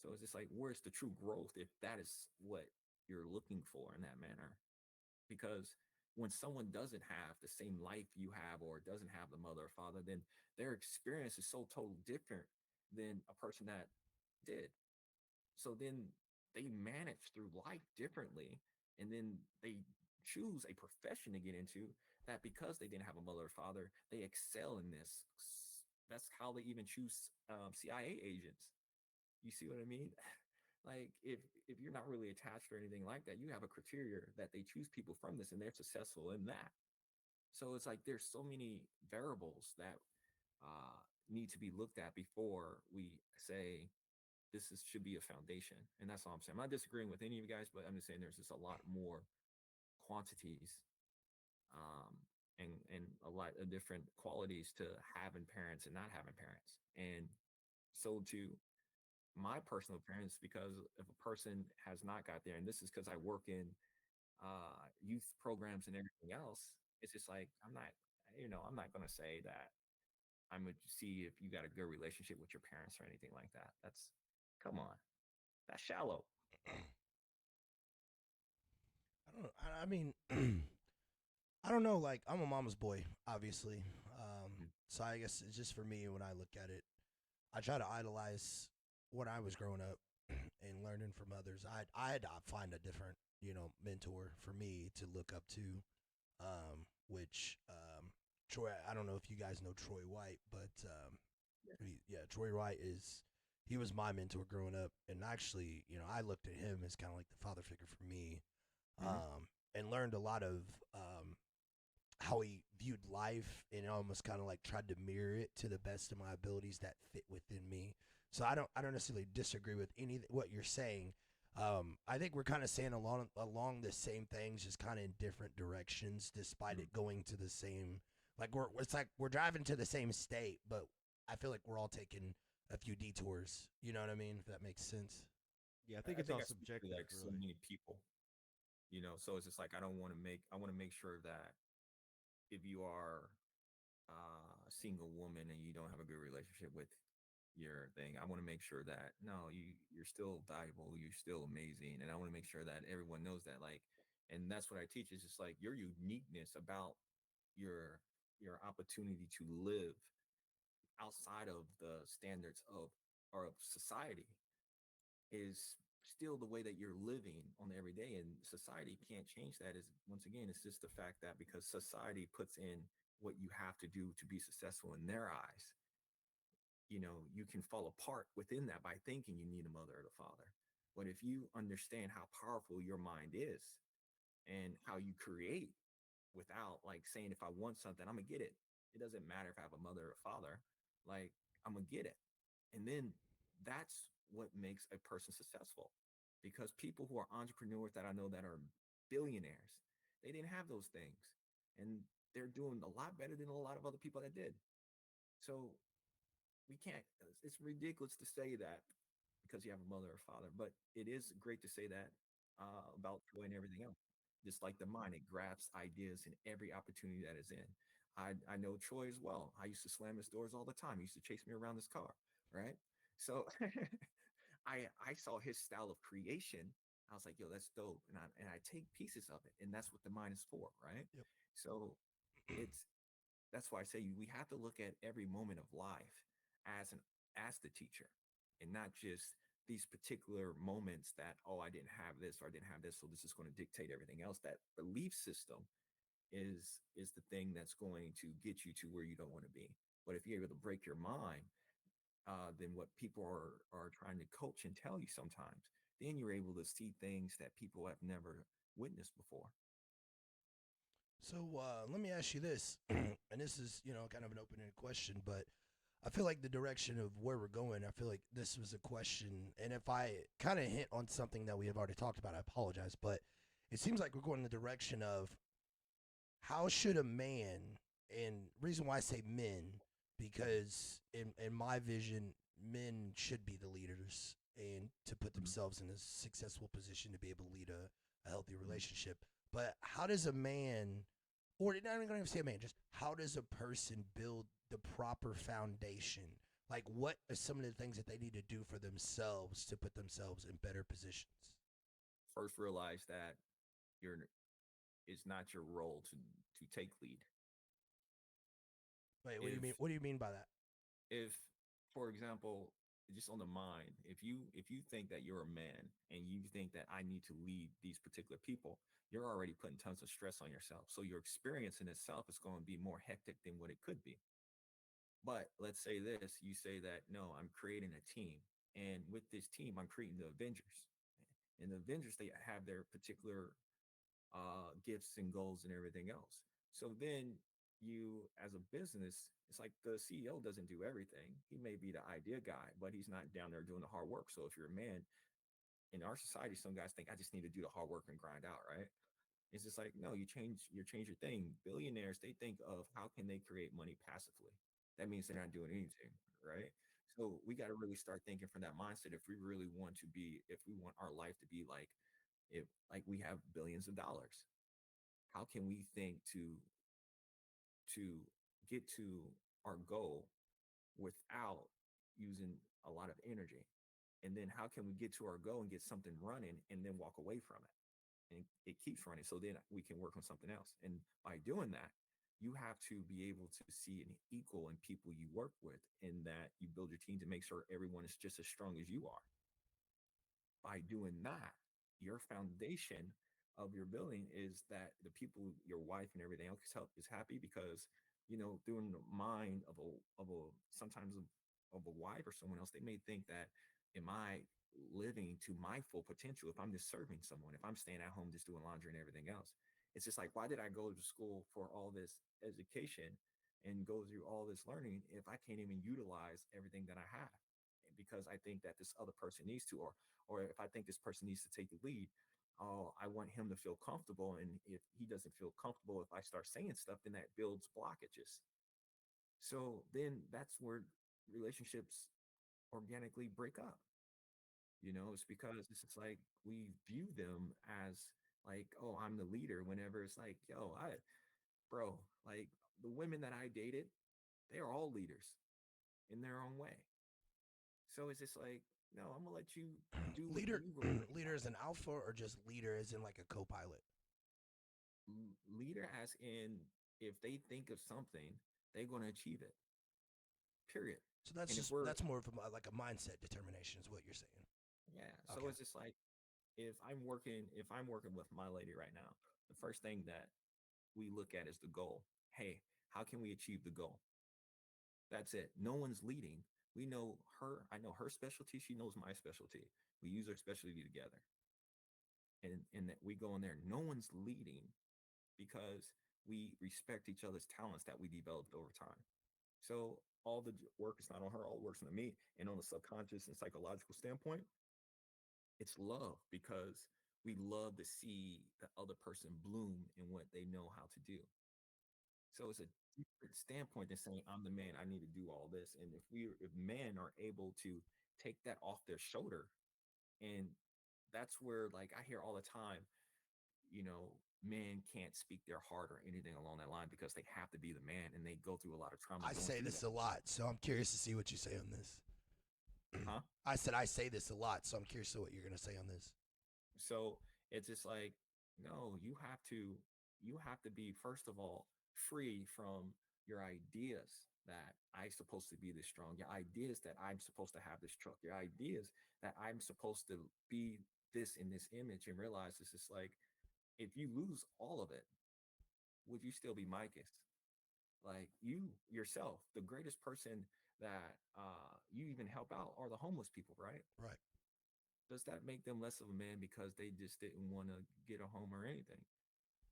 So it's just like, where's the true growth if that is what you're looking for in that manner? Because when someone doesn't have the same life you have, or doesn't have the mother or father, then their experience is so totally different than a person that did. So then they manage through life differently, and then they choose a profession to get into that, because they didn't have a mother or father, they excel in this. That's how they even choose CIA agents. You see what I mean? Like, if you're not really attached or anything like that, you have a criteria that they choose people from this, and they're successful in that. So it's like there's so many variables that need to be looked at before we say should be a foundation. And that's all I'm saying. I'm not disagreeing with any of you guys, but I'm just saying there's just a lot more quantities, um, and a lot of different qualities to having parents and not having parents. And so to my personal parents, because if a person has not got there, and this is because I work in youth programs and everything else, it's just like, I'm not going to say that I'm going to see if you got a good relationship with your parents or anything like that. Come on, that's shallow. I don't. I mean, I don't know. Like, I'm a mama's boy, obviously. Mm. So I guess it's just for me when I look at it. I try to idolize when I was growing up and learning from others. I had to find a different, mentor for me to look up to, which Troy. I don't know if you guys know Troy White, but Troy White he was my mentor growing up, and actually, I looked at him as kind of like the father figure for me, Mhm. and learned a lot of how he viewed life, and almost kind of like tried to mirror it to the best of my abilities that fit within me. So I don't necessarily disagree with any what you're saying. I think we're kind of saying along the same things, just kind of in different directions, despite Mhm. it going to the same. Like it's like we're driving to the same state, but I feel like we're all taking a few detours. You know what I mean? If that makes sense. Yeah, I I think I it's think all I speak to subjective, like so really. many people, so it's just like I want to make sure that if you are a single woman and you don't have a good relationship with your thing, I want to make sure that no, you're still valuable, you're still amazing, and I want to make sure that everyone knows that. Like, and that's what I teach, is just like your uniqueness about your opportunity to live outside of the standards of society is still the way that you're living on every day, and society can't change that. Is once again, it's just the fact that because society puts in what you have to do to be successful in their eyes, you can fall apart within that by thinking you need a mother or a father. But if you understand how powerful your mind is and how you create without like saying, if I want something, I'm gonna get it. It doesn't matter if I have a mother or a father, like, I'm gonna get it. And then that's what makes a person successful. Because people who are entrepreneurs that I know that are billionaires, they didn't have those things. And they're doing a lot better than a lot of other people that did. So we can't, it's ridiculous to say that because you have a mother or father, but it is great to say that about joy and everything else. Just like the mind, it grabs ideas in every opportunity that is in. I know Troy as well. I used to slam his doors all the time. He used to chase me around his car, right? So I saw his style of creation. I was like, yo, that's dope. And I take pieces of it. And that's what the mind is for, right? Yep. So it's that's why I say we have to look at every moment of life as an as the teacher and not just these particular moments that, oh, I didn't have this or I didn't have this, so this is going to dictate everything else. That belief system is the thing that's going to get you to where you don't want to be. But if you're able to break your mind, then what people are trying to coach and tell you sometimes, then you're able to see things that people have never witnessed before. So let me ask you this, and this is kind of an open-ended question, but I feel like the direction of where we're going. I feel like this was a question, and if I kind of hint on something that we have already talked about, I apologize, but it seems like we're going in the direction of how should a man, and reason why I say men, because in my vision, men should be the leaders and to put Mhm, themselves in a successful position to be able to lead a healthy mhm. relationship. But how does a man, or not even gonna say a man, just how does a person build the proper foundation? Like, what are some of the things that they need to do for themselves to put themselves in better positions? First, realize that you're it's not your role to take lead. Wait, what do you If mean? What do you mean by that? if for example, just on the mind, if you think that you're a man and you think that I need to lead these particular people, you're already putting tons of stress on yourself. So your experience in itself is going to be more hectic than what it could be. But let's say this, you say that no, I'm creating a team. And with this team, I'm creating the Avengers. And the Avengers, they have their particular gifts and goals and everything else. So then you, as a business, it's like the CEO doesn't do everything. He may be the idea guy, but he's not down there doing the hard work. So if you're a man in our society, some guys think I just need to do the hard work and grind out, right? It's just like, no, you change your thing. Billionaires, they think of how can they create money passively. That means they're not doing anything, right? So we got to really start thinking from that mindset if we really want to be, if we want our life to be like, if like we have billions of dollars, how can we think to get to our goal without using a lot of energy? And then how can we get to our goal and get something running and then walk away from it? And it keeps running. So then we can work on something else. And by doing that, you have to be able to see an equal in people you work with, in that you build your team to make sure everyone is just as strong as you are. By doing that, your foundation of your building is that the people, your wife and everything else is happy, because through the mind of a sometimes of a wife or someone else, they may think that, am I living to my full potential if I'm just serving someone, if I'm staying at home just doing laundry and everything else? It's just like, why did I go to school for all this education and go through all this learning if I can't even utilize everything that I have? Because I think that this other person needs to, or if I think this person needs to take the lead, oh, I want him to feel comfortable. And if he doesn't feel comfortable, if I start saying stuff, then that builds blockages. So then that's where relationships organically break up. It's because it's just like we view them as like, oh, I'm the leader. Whenever it's like, yo, bro, like the women that I dated, they are all leaders in their own way. So it's just like, no, I'm gonna let you do what Leader, you really leader as an alpha, or just leader as in like a co-pilot? leader, as in if they think of something, they're gonna achieve it. Period. So that's And if just we're that's more of like a mindset determination, is what you're saying. yeah, so Okay. it's just like if I'm working with my lady right now, the first thing that we look at is the goal. Hey, how can we achieve the goal? That's it. No one's leading. We know her. I know her specialty. She knows my specialty. We use our specialty together, and that we go in there. No one's leading because we respect each other's talents that we developed over time. So all the work is not on her, all the work's on me. And on the subconscious and psychological standpoint, it's love, because we love to see the other person bloom in what they know how to do. So it's a different standpoint than saying, I'm the man, I need to do all this. And if men are able to take that off their shoulder and that's where, like, I hear all the time, men can't speak their heart or anything along that line because they have to be the man, and they go through a lot of trauma I going say through this that. a lot, so I'm curious to see what you say on this. Huh? I said I say this a lot, so I'm curious to what you're gonna say on this. So it's just like, no, you have to be, first of all, free from your ideas that I'm supposed to be this strong, your ideas that I'm supposed to have this truck, your ideas that I'm supposed to be this in this image, and realize it's just like, if you lose all of it, would you still be Micah's? Like, you yourself, the greatest person that you even help out are the homeless people, right? Right. Does that make them less of a man because they just didn't want to get a home or anything?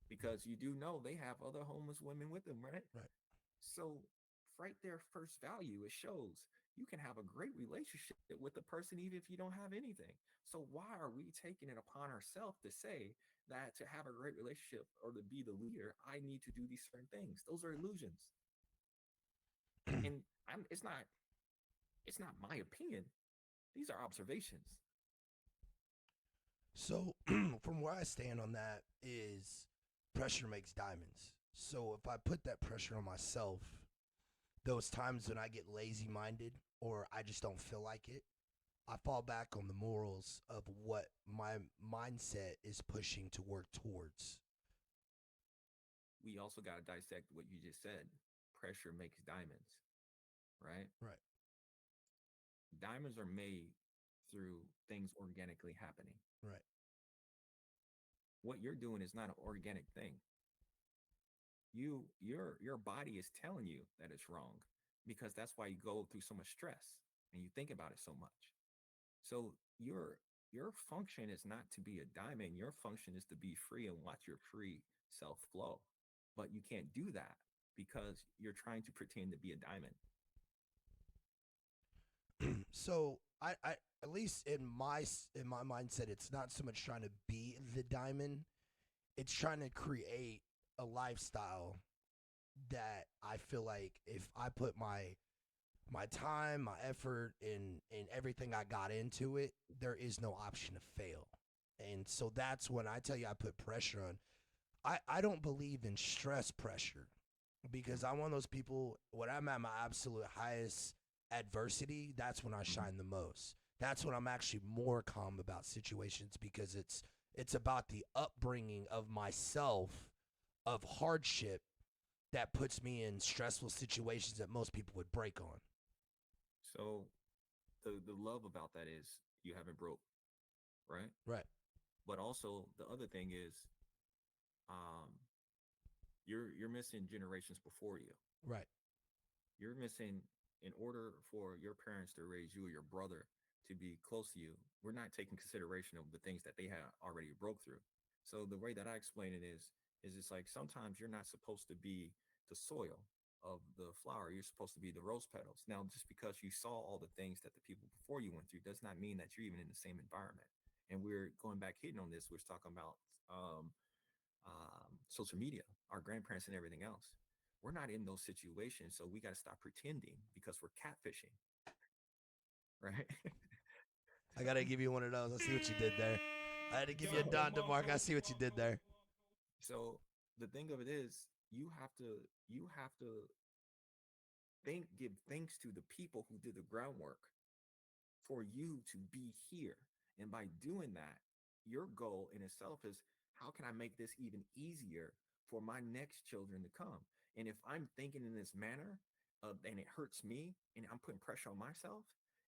Because you do know they have other homeless women with them, right? Right. So, right there, first value, it shows you can have a great relationship with the person even if you don't have anything. So why are we taking it upon ourselves to say that to have a great relationship or to be the leader, I need to do these certain things? Those are illusions. And it's not my opinion. These are observations. So, from where I stand on that is pressure makes diamonds. So, if I put that pressure on myself, those times when I get lazy minded or I just don't feel like it, I fall back on the morals of what my mindset is pushing to work towards. We also got to dissect what you just said. Pressure makes diamonds, right? Right. Diamonds are made through things organically happening. Right. What you're doing is not an organic thing. Your body is telling you that it's wrong, because that's why you go through so much stress and you think about it so much. So your function is not to be a diamond. Your function is to be free and watch your free self flow. But you can't do that because you're trying to pretend to be a diamond. So, I at least in my mindset, it's not so much trying to be the diamond. It's trying to create a lifestyle that I feel like if I put my time, my effort, and everything I got into it, there is no option to fail. And so that's when I tell you I put pressure on. I don't believe in stress pressure because I'm one of those people, when I'm at my absolute highest adversity, that's when I shine the most. That's when I'm actually more calm about situations because it's about the upbringing of myself of hardship that puts me in stressful situations that most people would break on. So the love about that is you haven't broke, right? Right. But also the other thing is, um you're missing generations before you. Right. You're missing, in order for your parents to raise you or your brother to be close to you, we're not taking consideration of the things that they have already broke through. So the way that I explain it is it's like, sometimes you're not supposed to be the soil of the flower. You're supposed to be the rose petals. Now, just because you saw all the things that the people before you went through does not mean that you're even in the same environment. And we're going back hitting on this. We're talking about social media, our grandparents and everything else. We're not in those situations, so we got to stop pretending because we're catfishing, right? I gotta give you one of those. I see what you did there. I had to give you a Don DeMarc. I see what you did there. So the thing of it is, you have to give thanks to the people who did the groundwork for you to be here. And by doing that, your goal in itself is, how can I make this even easier for my next children to come? And if I'm thinking in this manner, and it hurts me and I'm putting pressure on myself,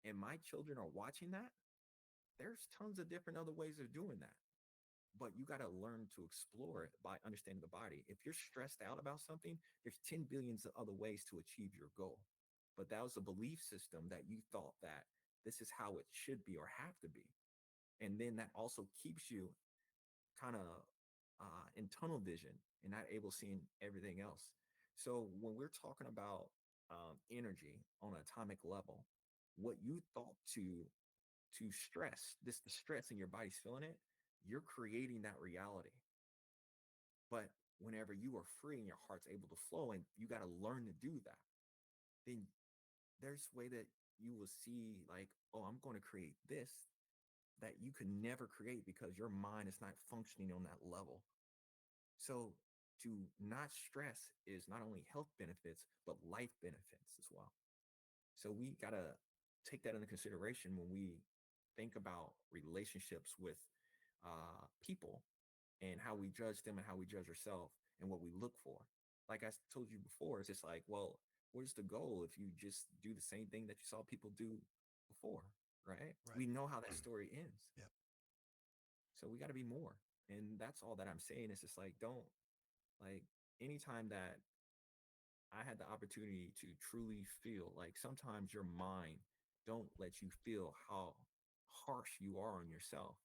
and my children are watching that, there's tons of different other ways of doing that. But you got to learn to explore it by understanding the body. If you're stressed out about something, there's 10 billions of other ways to achieve your goal. But that was a belief system that you thought that this is how it should be or have to be. And then that also keeps you kind of in tunnel vision and not able seeing everything else. So when we're talking about energy on an atomic level, what you thought to stress, this the stress and your body's feeling it, you're creating that reality. But whenever you are free and your heart's able to flow, and you got to learn to do that, then there's way that you will see, like, oh, I'm going to create this that you could never create because your mind is not functioning on that level. So to not stress is not only health benefits, but life benefits as well. So we got to take that into consideration when we think about relationships with people and how we judge them and how we judge ourselves and what we look for. Like I told you before, it's just like, well, where's the goal if you just do the same thing that you saw people do before, right? Right. We know how that story ends. Yep. So we got to be more. And that's all that I'm saying. It's just like, don't, like, anytime that I had the opportunity to truly feel, like, sometimes your mind don't let you feel how harsh you are on yourself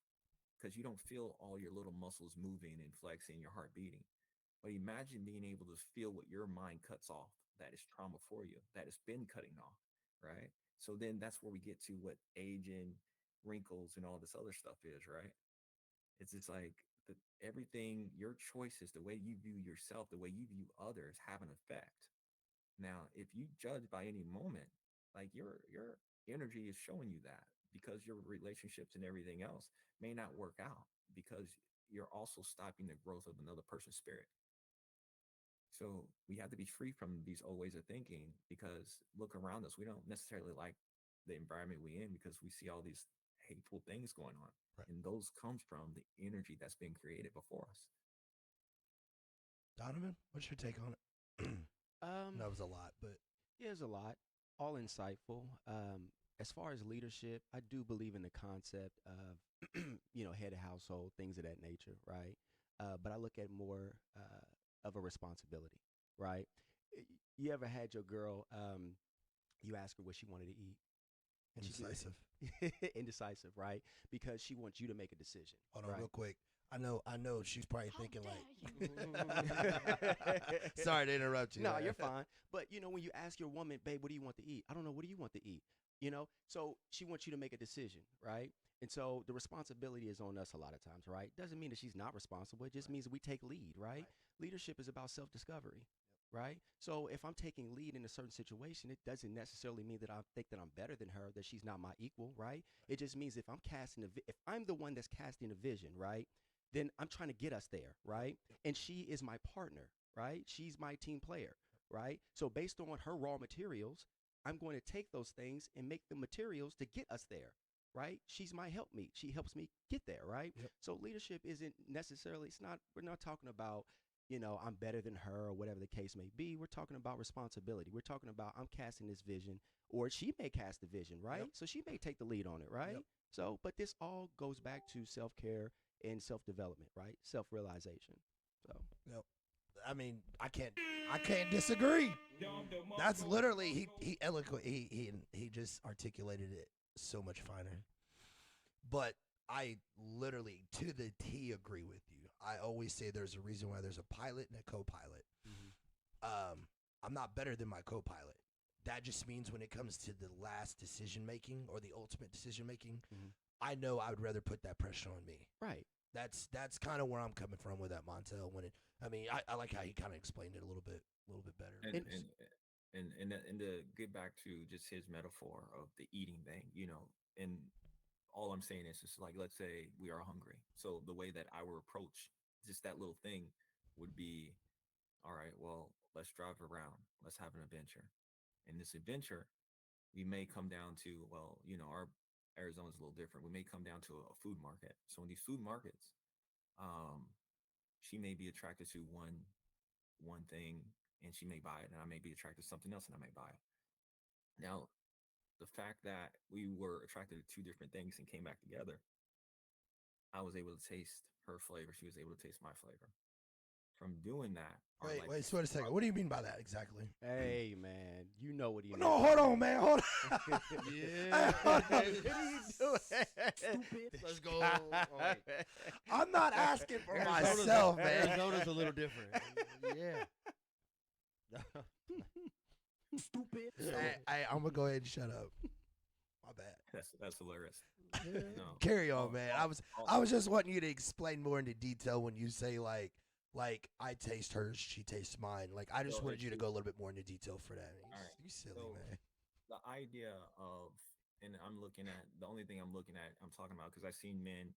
because you don't feel all your little muscles moving and flexing, your heart beating. But imagine being able to feel what your mind cuts off that is trauma for you, that has been cutting off, right? So then that's where we get to what aging, wrinkles, and all this other stuff is, right? It's just like everything, your choices, the way you view yourself, the way you view others have an effect. Now, if you judge by any moment, like your energy is showing you that because your relationships and everything else may not work out because you're also stopping the growth of another person's spirit. So we have to be free from these old ways of thinking because look around us. We don't necessarily like the environment we in because we see all these hateful things going on. Right. And those comes from the energy that's been created before us. Donovan, what's your take on it? That was a lot, but Yeah, it's a lot, all insightful. As far as leadership, I do believe in the concept of, head of household, things of that nature, right? But I look at more of a responsibility, right? You ever had your girl, you ask her what she wanted to eat? And she indecisive. indecisive, right? Because she wants you to make a decision. Hold on, right? real quick. I know she's probably How thinking dare like, sorry to interrupt you. No, man. you're fine. But when you ask your woman, babe, what do you want to eat? I don't know. What do you want to eat? So she wants you to make a decision, right? And so the responsibility is on us a lot of times, right? Doesn't mean that she's not responsible. It just means that we take lead, right? Leadership is about self-discovery, right? So if I'm taking lead in a certain situation, it doesn't necessarily mean that I think that I'm better than her, that she's not my equal, right? It just means if I'm the one that's casting a vision, right? Then I'm trying to get us there, right? And she is my partner, right? She's my team player, right? So based on her raw materials, I'm going to take those things and make the materials to get us there, right? She's my helpmeet. She helps me get there, right? Yep. So leadership isn't necessarily, we're not talking about, I'm better than her or whatever the case may be. We're talking about responsibility. We're talking about I'm casting this vision, or she may cast the vision, right? Yep. So she may take the lead on it, right? Yep. So, but this all goes back to self-care and self-development, right? Self-realization. So, Yep. I mean, I can't disagree. That's literally he he just articulated it so much finer. But I literally to the T agree with you. I always say there's a reason why there's a pilot and a co-pilot. I'm not better than my co-pilot. That just means when it comes to the last decision making or the ultimate decision making, I know I would rather put that pressure on me. right. That's kind of where I'm coming from with that Montell. I like how he kind of explained it a little bit better. And to get back to just his metaphor of the eating thing, and all I'm saying is just like, let's say we are hungry. So the way that I would approach just that little thing would be, all right, well, let's drive around. Let's have an adventure. In this adventure, we may come down to, well, our Arizona's a little different. We may come down to a food market. So in these food markets, she may be attracted to one thing and she may buy it, and I may be attracted to something else and I may buy it. Now, the fact that we were attracted to two different things and came back together, I was able to taste her flavor. She was able to taste my flavor. From doing that, Wait, wait a second. What do you mean by that exactly? Hey, man, you know what he means. No, hold on, man. Hold on. Yeah. What are you doing? Stupid. Let's go. Oh, wait. I'm not asking for Arizona's- myself, man. Arizona's a little different. Yeah. Stupid. I'm gonna go ahead and shut up. My bad. That's hilarious. No. Carry on, Oh, man. oh, I was just wanting you to explain more into detail when you say like I taste hers, she tastes mine. Like I just So wanted it's you to just- go a little bit more into detail for that. All right. You silly So- man. The idea of and I'm looking at the only thing I'm talking about because I've seen men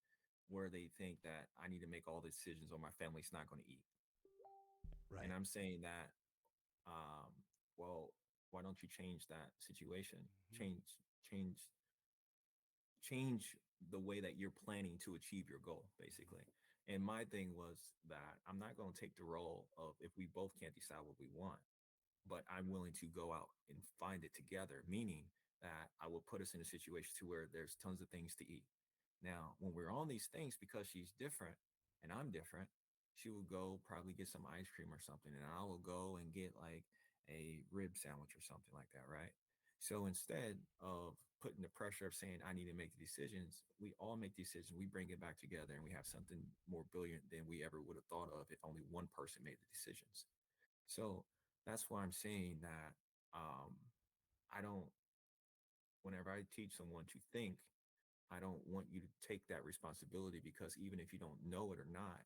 where they think that I need to make all the decisions or my family's not going to eat. And Right. I'm saying that, um, well, why don't you change that situation? Mhm. Change, change the way that you're planning to achieve your goal, basically. And my thing was that I'm not going to take the role of if we both can't decide what we want, but I'm willing to go out and find it together, meaning that I will put us in a situation to where there's tons of things to eat. Now, when we're on these things, because she's different and I'm different, she will go probably get some ice cream or something, and I will go and get like a rib sandwich or something like that, right? So instead of putting the pressure of saying I need to make the decisions, we all make decisions. We bring it back together, and we have something more brilliant than we ever would have thought of if only one person made the decisions. So that's why I'm saying that um, I don't. Whenever I teach someone to think, I don't want you to take that responsibility because even if you don't know it or not,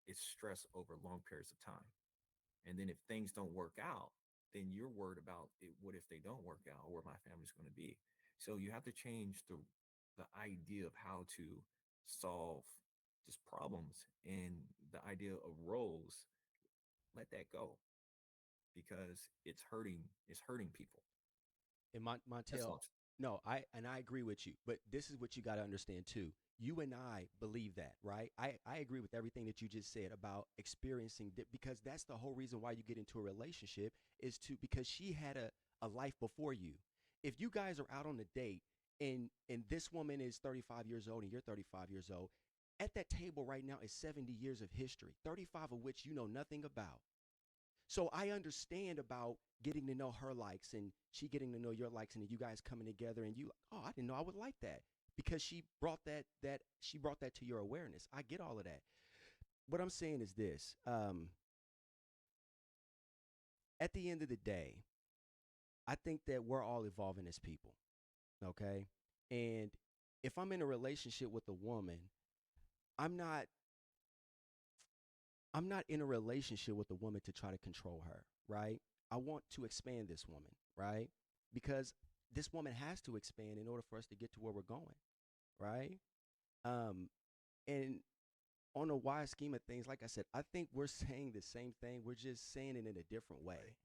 it's stress over long periods of time. And then if things don't work out, then you're worried about it, what if they don't work out or where my family's going to be. So you have to change the idea of how to solve just problems and the idea of roles. Let that go because it's hurting people. And That's Montel, all. no, I agree with you, but this is what you got to understand too. You and I believe that, right? I agree with everything that you just said about experiencing because that's the whole reason why you get into a relationship is to because she had a life before you. If you guys are out on a date and this woman is 35 years old and you're 35 years old, at that table right now is 70 years of history, 35 of which you know nothing about. So I understand about getting to know her likes and she getting to know your likes and then you guys coming together and you, oh, I didn't know I would like that because she brought that to your awareness. I get all of that. What I'm saying is this: at the end of the day, I think that we're all evolving as people. Okay, and if I'm in a relationship with a woman, I'm not I'm not in a relationship with a woman to try to control her, right? I want to expand this woman, right? Because this woman has to expand in order for us to get to where we're going, right? Um, and on a wide scheme of things, like I said, I think we're saying the same thing. We're just saying it in a different way. Right.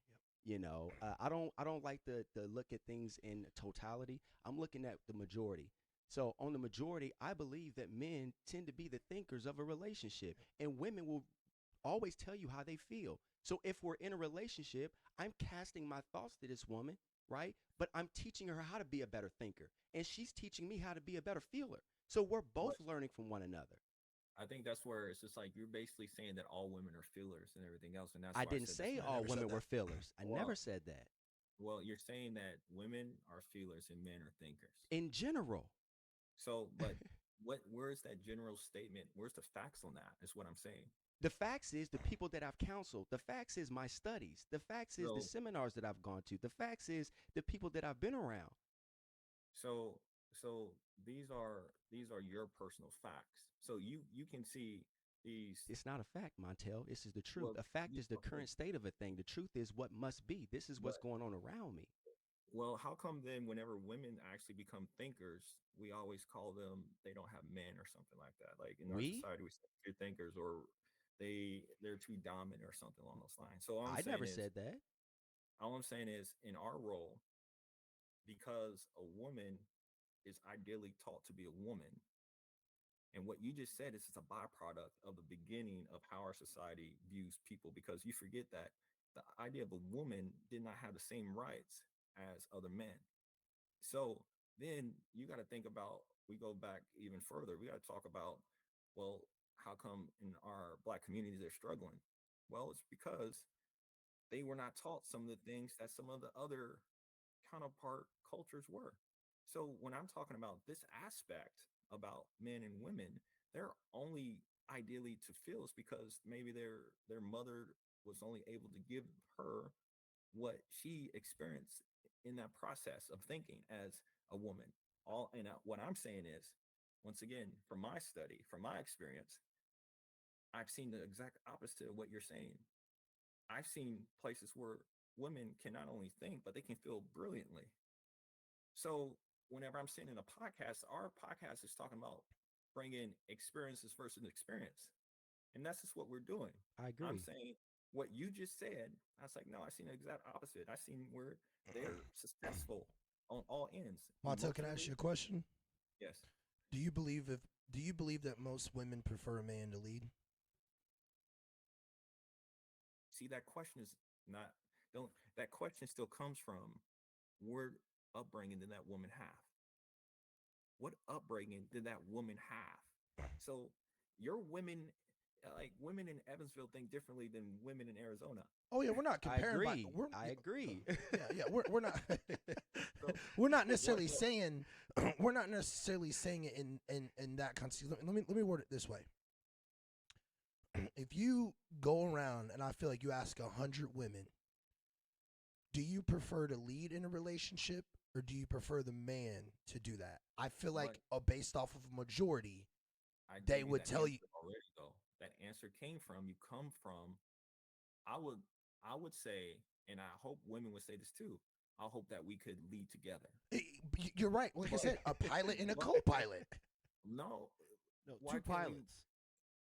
Yep. You know, I don't like to look at things in totality. I'm looking at the majority. So on the majority, I believe that men tend to be the thinkers of a relationship, and women will always tell you how they feel. So if we're in a relationship, I'm casting my thoughts to this woman, right? But I'm teaching her how to be a better thinker, and she's teaching me how to be a better feeler. So we're both But learning from one another. I think that's where it's just like you're basically saying that all women are feelers and everything else, and that's I why I didn't said that's say not. I all never said women were that. feelers. I never Well, said that. well, you're saying that women are feelers and men are thinkers. In general, So, but where's that general statement? Where's the facts on that? Is what I'm saying. the facts is the people that I've counseled. The facts is my studies. The facts is the So, seminars that I've gone to. The facts is the people that I've been around. so, so these are your personal facts. So you can see these. It's not a fact, Montel. This is the truth. Well, A fact you, is the okay, current state of a thing. The truth is what must be. This is what's but going on around me. well, how come then whenever women actually become thinkers, we always call them they don't have men or something like that? Like in our We? society, we say they're thinkers or they're too dominant or something along those lines. So I never said that. all I'm saying is in our role, because a woman is ideally taught to be a woman, and what you just said is it's a byproduct of the beginning of how our society views people. Because you forget that the idea of a woman did not have the same rights as other men. So then you got to think about, we go back even further. We got to talk about, well, how come in our Black communities they're struggling? Well, it's because they were not taught some of the things that some of the other counterpart cultures were. So when I'm talking about this aspect about men and women, they're only ideally to feel is because maybe their mother was only able to give her what she experienced in that process of thinking as a woman. What I'm saying is, once again, from my study, from my experience, I've seen the exact opposite of what you're saying. I've seen places where women can not only think, but they can feel brilliantly. So whenever I'm sitting in a podcast, our podcast is talking about bringing experiences versus experience. And that's just what we're doing. I I'm agree. saying what you just said. I was like, no, I seen the exact opposite. I seen where they're successful on all ends. Montel, can I ask you a question? Yes. Do you believe that most women prefer a man to lead? See, that question is not don't that question still comes from what upbringing did that woman have? What upbringing did that woman have? So your women, like women in Evansville, think differently than women in Arizona. Oh yeah, we're not I comparing. agree. I agree. We're not. So, we're not necessarily what- saying. We're not necessarily saying it in that context. Let me word it this way. If you go around and I feel like you ask 100 women, do you prefer to lead in a relationship or do you prefer the man to do that? I feel like based off of a majority, I they gave would that tell you. answer already though. That answer came from you come from. I would say, and I hope women would say this too. I hope that we could lead together. You're right. Like I said, a pilot and a co-pilot. No, No, why two can't we- pilots.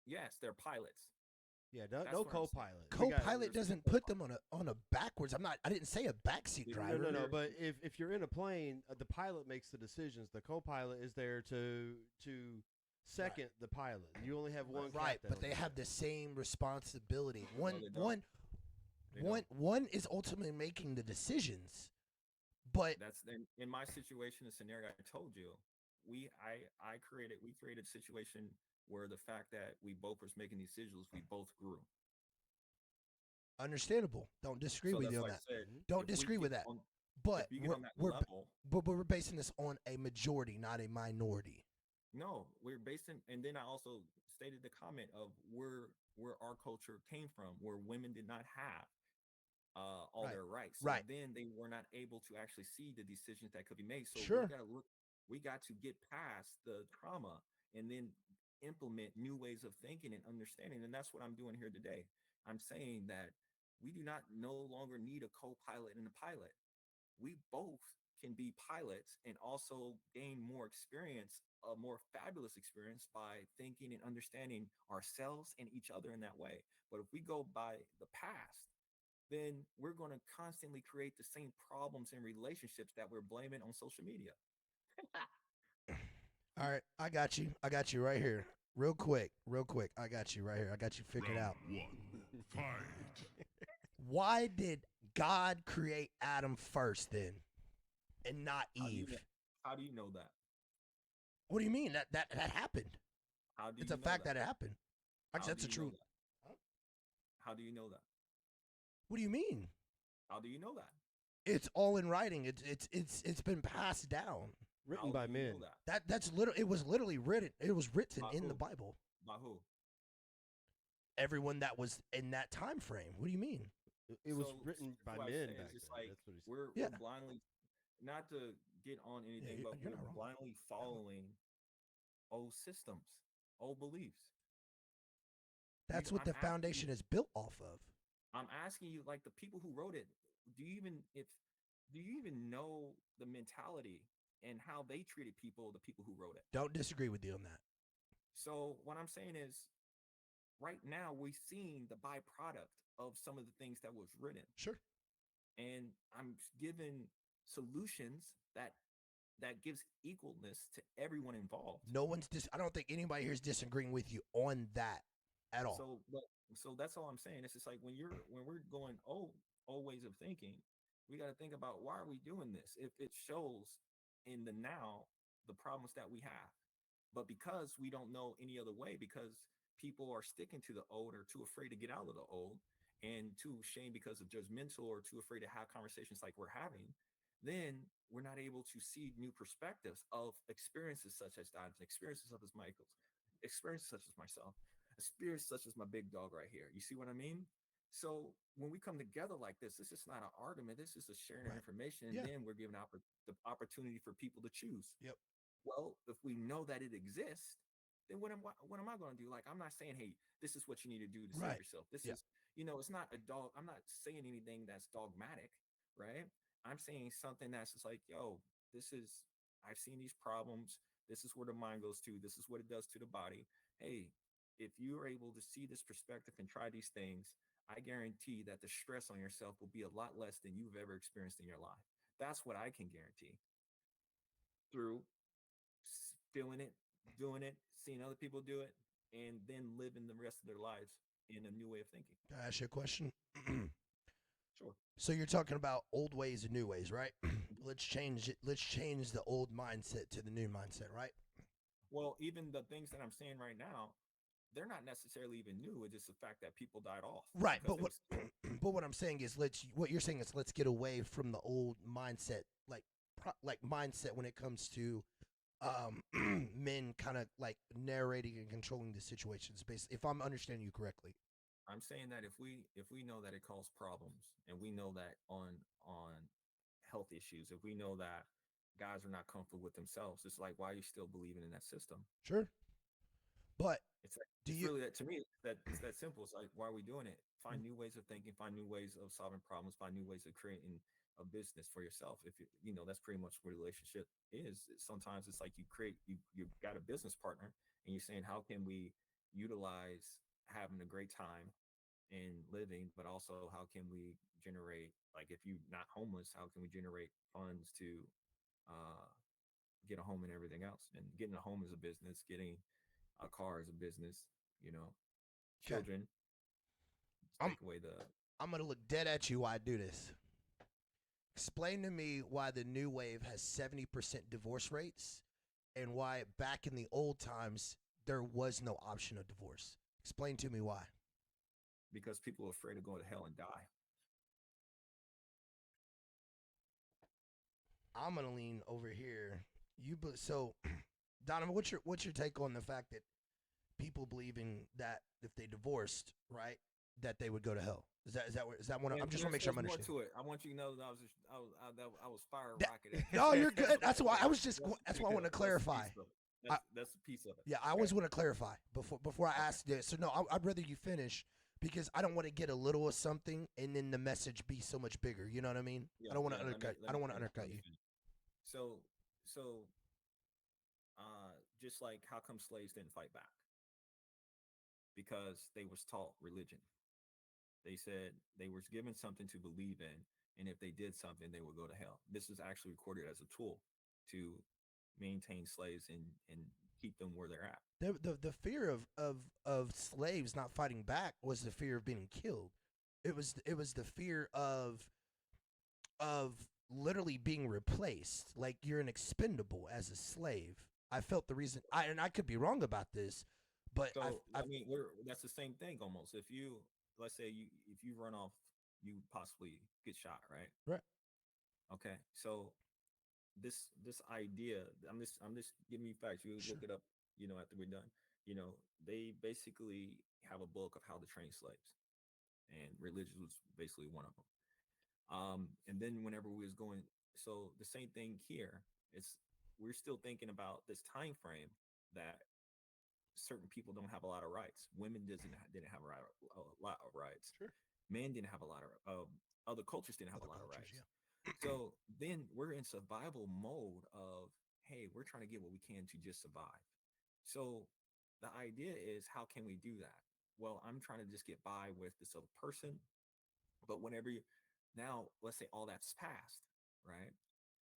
Yes, they're pilots. Yeah, That's no what I'm saying. co-pilot. We got- Co-pilot doesn't put them on a backwards. I didn't say a backseat No, driver. No. But if you're in a plane, the pilot makes the decisions. The co-pilot is there to second the pilot. You only have one. Right, captain but on they the have ship. the same responsibility. they don't. They don't. One is ultimately making the decisions, but That's in my situation, the scenario I told you. We created a situation where the fact that we both was making decisions, we both grew. understandable. Don't disagree So with that's you on why I that. said, Don't if we disagree with get that. on- But if you get on that level, we're basing this on a majority, not a minority. no, we're based in, and then I also stated the comment of where our culture came from, where women did not have all Right. their rights. So Right. then they were not able to actually see the decisions that could be made. So Sure. we got to get past the trauma and then implement new ways of thinking and understanding. And that's what I'm doing here today. I'm saying that we do not no longer need a co-pilot and a pilot. We both can be pilots and also gain more experience, a more fabulous experience by thinking and understanding ourselves and each other in that way. But if we go by the past, then we're going to constantly create the same problems in relationships that we're blaming on social media. All right, I got you. I got you right here. Real quick. I got you right here. I got you figured out. Round one, fight. Why did God create Adam first then, and not How do you Eve? know- How do you know that? What do you mean that happened? How do It's you a know fact that it happened. How Actually, that's do the you know truth. that? How do you know that? What do you mean? How do you know that? It's all in writing. It's been passed down. written How by do you know men. that? That's literally. It was literally written. It was written By in the who? Bible. By who? Everyone that was in that time frame. What do you mean? It was So, written that's by what I'm men saying. back It's just then. like That's what he said. we're Yeah. blindly, not to get on anything, you- but you're we're not wrong. blindly following old systems, old beliefs. That's You- what the I'm asking foundation you- is built off of. I'm asking you, like the people who wrote it, do you even know the mentality and how they treated people, the people who wrote it? Don't disagree with you on that. So what I'm saying is, right now we're seeing the byproduct of some of the things that was written, Sure. and I'm giving solutions that gives equalness to everyone involved. No one's I don't think anybody here is disagreeing with you on that at all. So that's all I'm saying. It's just like when we're going old ways of thinking, we got to think about why are we doing this? If it shows in the now the problems that we have, but because we don't know any other way, because people are sticking to the old or too afraid to get out of the old and too ashamed because of judgmental or too afraid to have conversations like we're having, then we're not able to see new perspectives of experiences such as Don's, experiences such as Michael's, experiences such as myself, experience such as my big dog right here. You see what I mean? So when we come together like this is not an argument. This is a sharing of Right. information, and Yeah. then we're giving the opportunity for people to choose. Yep. Well, if we know that it exists, then what am I going to do? Like, I'm not saying, hey, this is what you need to do to Right. save yourself. This Yeah. is, it's not a dog. I'm not saying anything that's dogmatic, right? I'm saying something that's just like, yo, this is I've seen these problems. This is where the mind goes to. This is what it does to the body. Hey, if you're able to see this perspective and try these things, I guarantee that the stress on yourself will be a lot less than you've ever experienced in your life. That's what I can guarantee through feeling it, doing it, seeing other people do it, and then living the rest of their lives in a new way of thinking. Can I ask you a question? Sure. So you're talking about old ways and new ways, right? Let's change it. Let's change the old mindset to the new mindset, right? Well, even the things that I'm saying right now, they're not necessarily even new. It's just the fact that people died off. Right, because but what but what I'm saying is what you're saying is let's get away from the old mindset, like mindset when it comes to men kind of like narrating and controlling the situations. Basically, if I'm understanding you correctly. I'm saying that if we know that it causes problems, and we know that on health issues, if we know that guys are not comfortable with themselves, it's like, why are you still believing in that system? Sure, but It's like, do it's you? really that, to me, that it's that simple. It's like, why are we doing it? Find new ways of thinking, find new ways of solving problems, find new ways of creating a business for yourself. If you know, that's pretty much what a relationship is. Sometimes it's like you've got a business partner, and you're saying, how can we utilize having a great time and living, but also how can we generate, like, if you're not homeless, how can we generate funds to uh, get a home and everything else? And getting a home is a business, getting a car is a business, you know. Okay, Children, I'm take away the I'm gonna look dead at you while I do this. Explain to me why the new wave has 70% divorce rates, and why back in the old times there was no option of divorce. Explain to me why. because people are afraid of going to hell and die. I'm gonna lean over here. So, Donovan, what's your take on the fact that people believing that if they divorced, right, that they would go to hell? Is that one? I'm just want to make sure I'm There's more understanding. to it. I want you to know that I was fire That- rocketing. no, you're good. That's why I was just. That's why I want to That's a clarify. piece of it. I, That's a piece of it. yeah, I Okay. always want to clarify before I Okay. ask this. So no, I'd rather you finish because I don't want to get a little of something and then the message be so much bigger. You know what I mean? Yeah, I don't want to yeah. undercut. I don't want to undercut you. finish. So, just like, how come slaves didn't fight back? Because they was taught religion. They said they was given something to believe in, and if they did something, they would go to hell. This was actually recorded as a tool to maintain slaves and keep them where they're at. The fear of slaves not fighting back was the fear of being killed. It was the fear of literally being replaced. Like you're an expendable as a slave. I felt the reason. I could be wrong about this, but So I've I mean, that's the same thing almost. If you, let's say, if you run off, you possibly get shot, right? right. Okay. So this idea, I'm just giving you facts. You Sure. look it up, after we're done. They basically have a book of how to train slaves, and religion was basically one of them. And then whenever we was going, so the same thing here. It's We're still thinking about this time frame that certain people don't have a lot of rights. Women didn't have a lot of rights. Sure. Men didn't have a lot of other cultures didn't have Other a lot of cultures, rights. yeah. So then we're in survival mode of, hey, we're trying to get what we can to just survive. So the idea is, how can we do that? Well, I'm trying to just get by with this other person. But now, let's say all that's passed, right?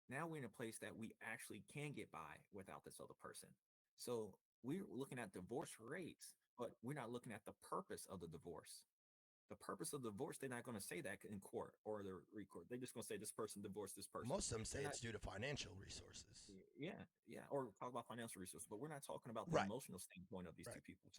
Now we're in a place that we actually can get by without this other person. So we're looking at divorce rates, but we're not looking at the purpose of the divorce. The purpose of divorce, they're not going to say that in court or the record. They're just going to say this person divorced this person. Most of them say They're it's not, due to financial resources. yeah, yeah, or talk about financial resources, but we're not talking about the Right. emotional standpoint of these Right. two people.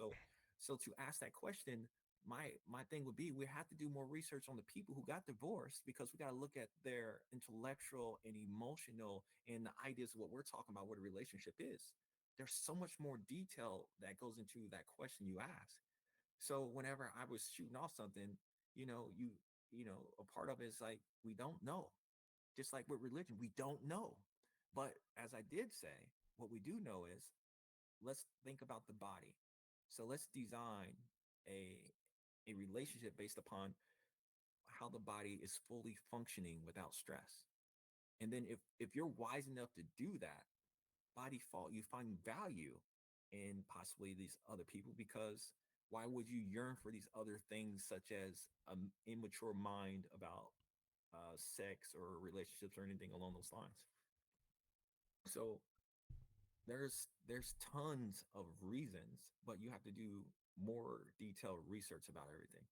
So to ask that question, my thing would be, we have to do more research on the people who got divorced, because we got to look at their intellectual and emotional and the ideas of what we're talking about, what a relationship is. There's so much more detail that goes into that question you ask. So whenever I was shooting off something, a part of it is like, we don't know. Just like with religion, we don't know. But as I did say, what we do know is, let's think about the body. So let's design a relationship based upon how the body is fully functioning without stress. And then if you're wise enough to do that, by default you find value in possibly these other people, because why would you yearn for these other things such as an immature mind about sex or relationships or anything along those lines? So there's tons of reasons, but you have to do more detailed research about everything.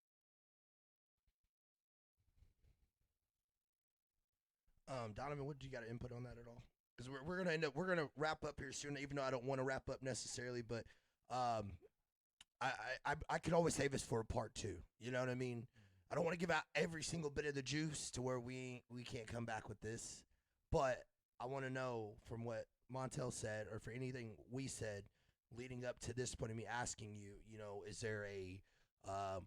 Donovan, what do you got to input on that at all? Because we're gonna wrap up here soon, even though I don't want to wrap up necessarily, but I could always save this for a part 2. You know what I mean? I don't want to give out every single bit of the juice to where we can't come back with this, but I want to know from what Montell said, or for anything we said leading up to this point of me asking you, is there a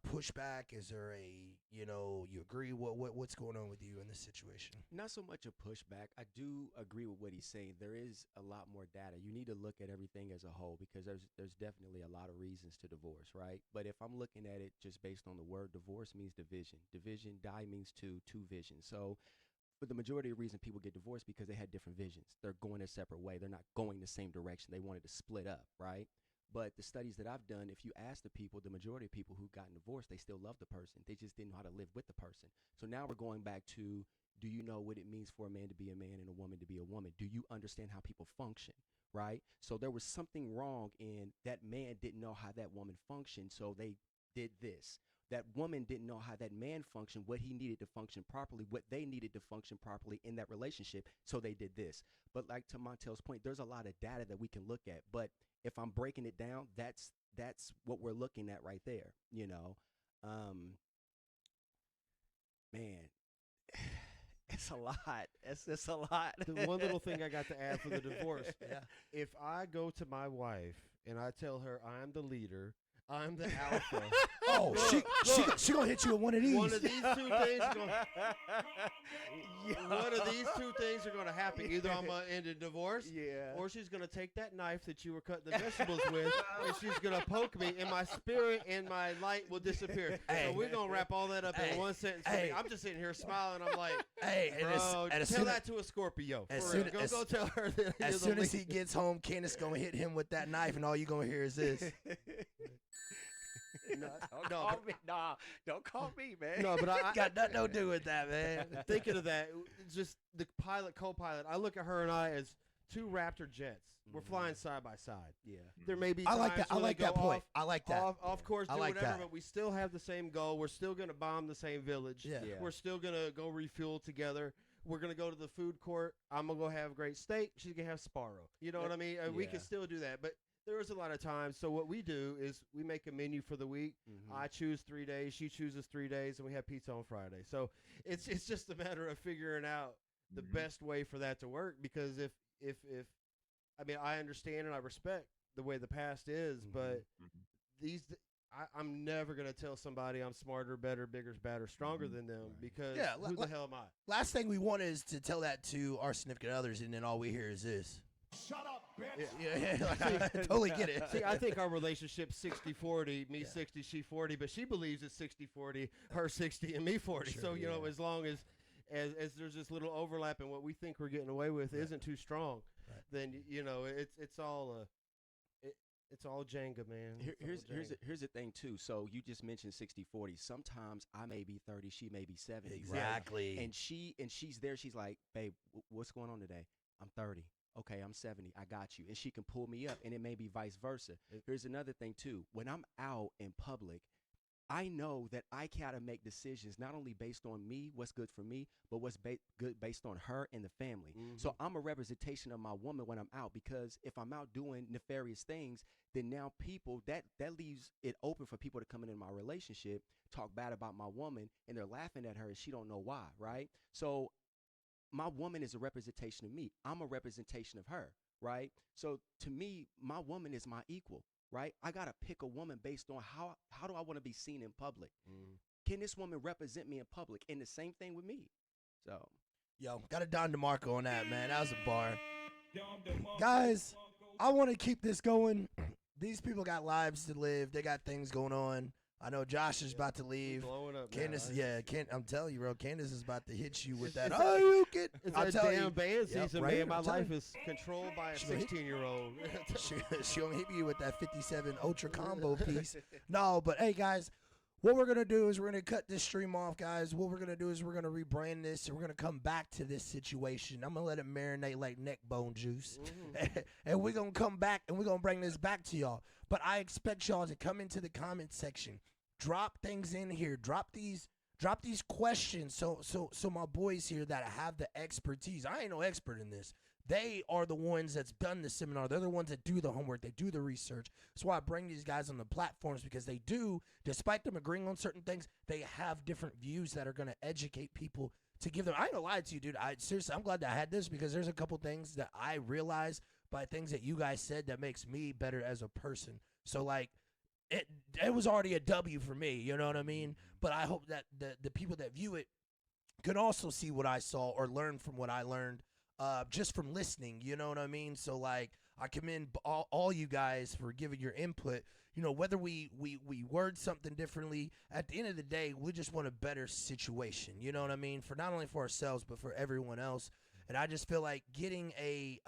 pushback? Is there a, you agree? What's going on with you in this situation? Not so much a pushback. I do agree with what he's saying. There is a lot more data. You need to look at everything as a whole, because there's definitely a lot of reasons to divorce, right? But if I'm looking at it just based on the word, divorce means division. Division, die means two visions. So for the majority of the reason people get divorced, because they had different visions. They're going a separate way. They're not going the same direction. They wanted to split up, right? But the studies that I've done, if you ask the people, the majority of people who've gotten divorced, they still love the person. They just didn't know how to live with the person. So now we're going back to, do you know what it means for a man to be a man and a woman to be a woman? Do you understand how people function, right? So there was something wrong in that man didn't know how that woman functioned, so they did this. That woman didn't know how that man functioned, what he needed to function properly, what they needed to function properly in that relationship, so they did this. But like to Montell's point, there's a lot of data that we can look at. But if I'm breaking it down, that's what we're looking at right there, Man, it's a lot. It's a lot. The one little thing I got to add for the divorce, if I go to my wife and I tell her I'm the leader, I'm the alpha. Oh, she gonna hit you with one of these. One of these two things one of these two things are gonna happen. Either I'm gonna end in divorce, or she's gonna take that knife that you were cutting the vegetables with, and she's gonna poke me, and my spirit and my light will disappear. So we're gonna wrap all that up in one sentence. I'm just sitting here smiling. I'm like, bro, tell that to a Scorpio. Go tell her that. As soon as he gets home, Candace gonna hit him with that knife, and all you gonna hear is this. Don't call me, man. No, but I got nothing to do with that, man. Thinking of that, it's just the co-pilot. I look at her and I as two Raptor jets. We're flying side by side. Yeah. There may be I like that. I like that point. I like that. Off course, do I like whatever, that. but we still have the same goal. We're still going to bomb the same village. Yeah. We're still going to go refuel together. We're going to go to the food court. I'm going to go have great steak. She's going to have Sparrow. You know what I mean? We can still do that. But there is a lot of times. So what we do is we make a menu for the week. I choose 3 days. She chooses 3 days. And we have pizza on Friday. So it's just a matter of figuring out the best way for that to work. Because if I mean, I understand and I respect the way the past is, but I'm never going to tell somebody I'm smarter, better, bigger, badder, stronger than them, because who the hell am I? Last thing we want is to tell that to our significant others, and then all we hear is this. Shut up, bitch. Yeah, I totally get it. See, I think our relationship's 60-40, me 60, she 40, but she believes it's 60-40, her 60 and me 40. Sure, so, you know, as long as there's this little overlap in what we think we're getting away with isn't too strong, then, you know, it's all Jenga, man. Here's the thing too. So you just mentioned 60-40. Sometimes I may be 30, she may be 70. Exactly. Right? And she's there. She's like, babe, what's going on today? I'm 30. Okay, I'm 70. I got you. And she can pull me up, and it may be vice versa. Here's another thing too. When I'm out in public, I know that I gotta make decisions not only based on me, what's good for me, but what's good based on her and the family. So I'm a representation of my woman when I'm out, because if I'm out doing nefarious things, then now people, that leaves it open for people to come into my relationship, talk bad about my woman, and they're laughing at her and she don't know why, right? So my woman is a representation of me. I'm a representation of her, right? So to me, my woman is my equal. Right? I got to pick a woman based on how do I want to be seen in public? Can this woman represent me in public? And the same thing with me. So, yo, got a Don DeMarco on that, man. That was a bar. Guys, I want to keep this going. These people got lives to live. They got things going on. I know Josh is about to leave. Blowing up now. Candace, I'm telling you, bro. Candace is about to hit you with that. It's Oh, you get. It's I'll that tell damn you. band Yep, season, right man. here, My I'm telling life you. is controlled by a She'll hit- 16-year-old. She'll hit you with that 57 Ultra combo piece. No, but hey, guys, what we're going to do is we're going to cut this stream off, guys. What we're going to do is we're going to rebrand this, and we're going to come back to this situation. I'm going to let it marinate like neck bone juice. And we're going to come back, and we're going to bring this back to y'all. But I expect y'all to come into the comment section. Drop things in here. Drop these questions so my boys here that have the expertise. I ain't no expert in this. They are the ones that's done the seminar. They're the ones that do the homework. They do the research. That's why I bring these guys on the platforms, because they do, despite them agreeing on certain things, they have different views that are going to educate people to give them. I ain't gonna lie to you, dude. Seriously, I'm glad that I had this, because there's a couple things that I realized by things that you guys said that makes me better as a person. So, like, it was already a W for me, you know what I mean? But I hope that the people that view it can also see what I saw or learn from what I learned just from listening, you know what I mean? So, like, I commend all you guys for giving your input. You know, whether we word something differently, at the end of the day, we just want a better situation, you know what I mean? For not only for ourselves, but for everyone else. And I just feel like getting a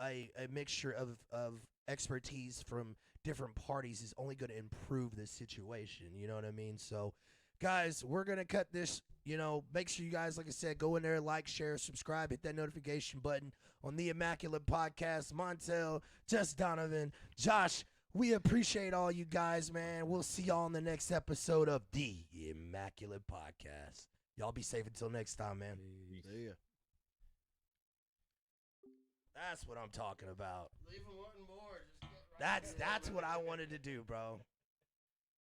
mixture of expertise from different parties is only going to improve this situation, you know what I mean? So, guys, we're going to cut this, you know, make sure you guys, like I said, go in there, like, share, subscribe, hit that notification button on the Immaculate Podcast. Montell, Jus Donovan, Josh, we appreciate all you guys, man. We'll see y'all in the next episode of the Immaculate Podcast. Y'all be safe until next time, man. See ya. That's what I'm talking about. Leave them wanting more. Just get right That's what I wanted to do, bro.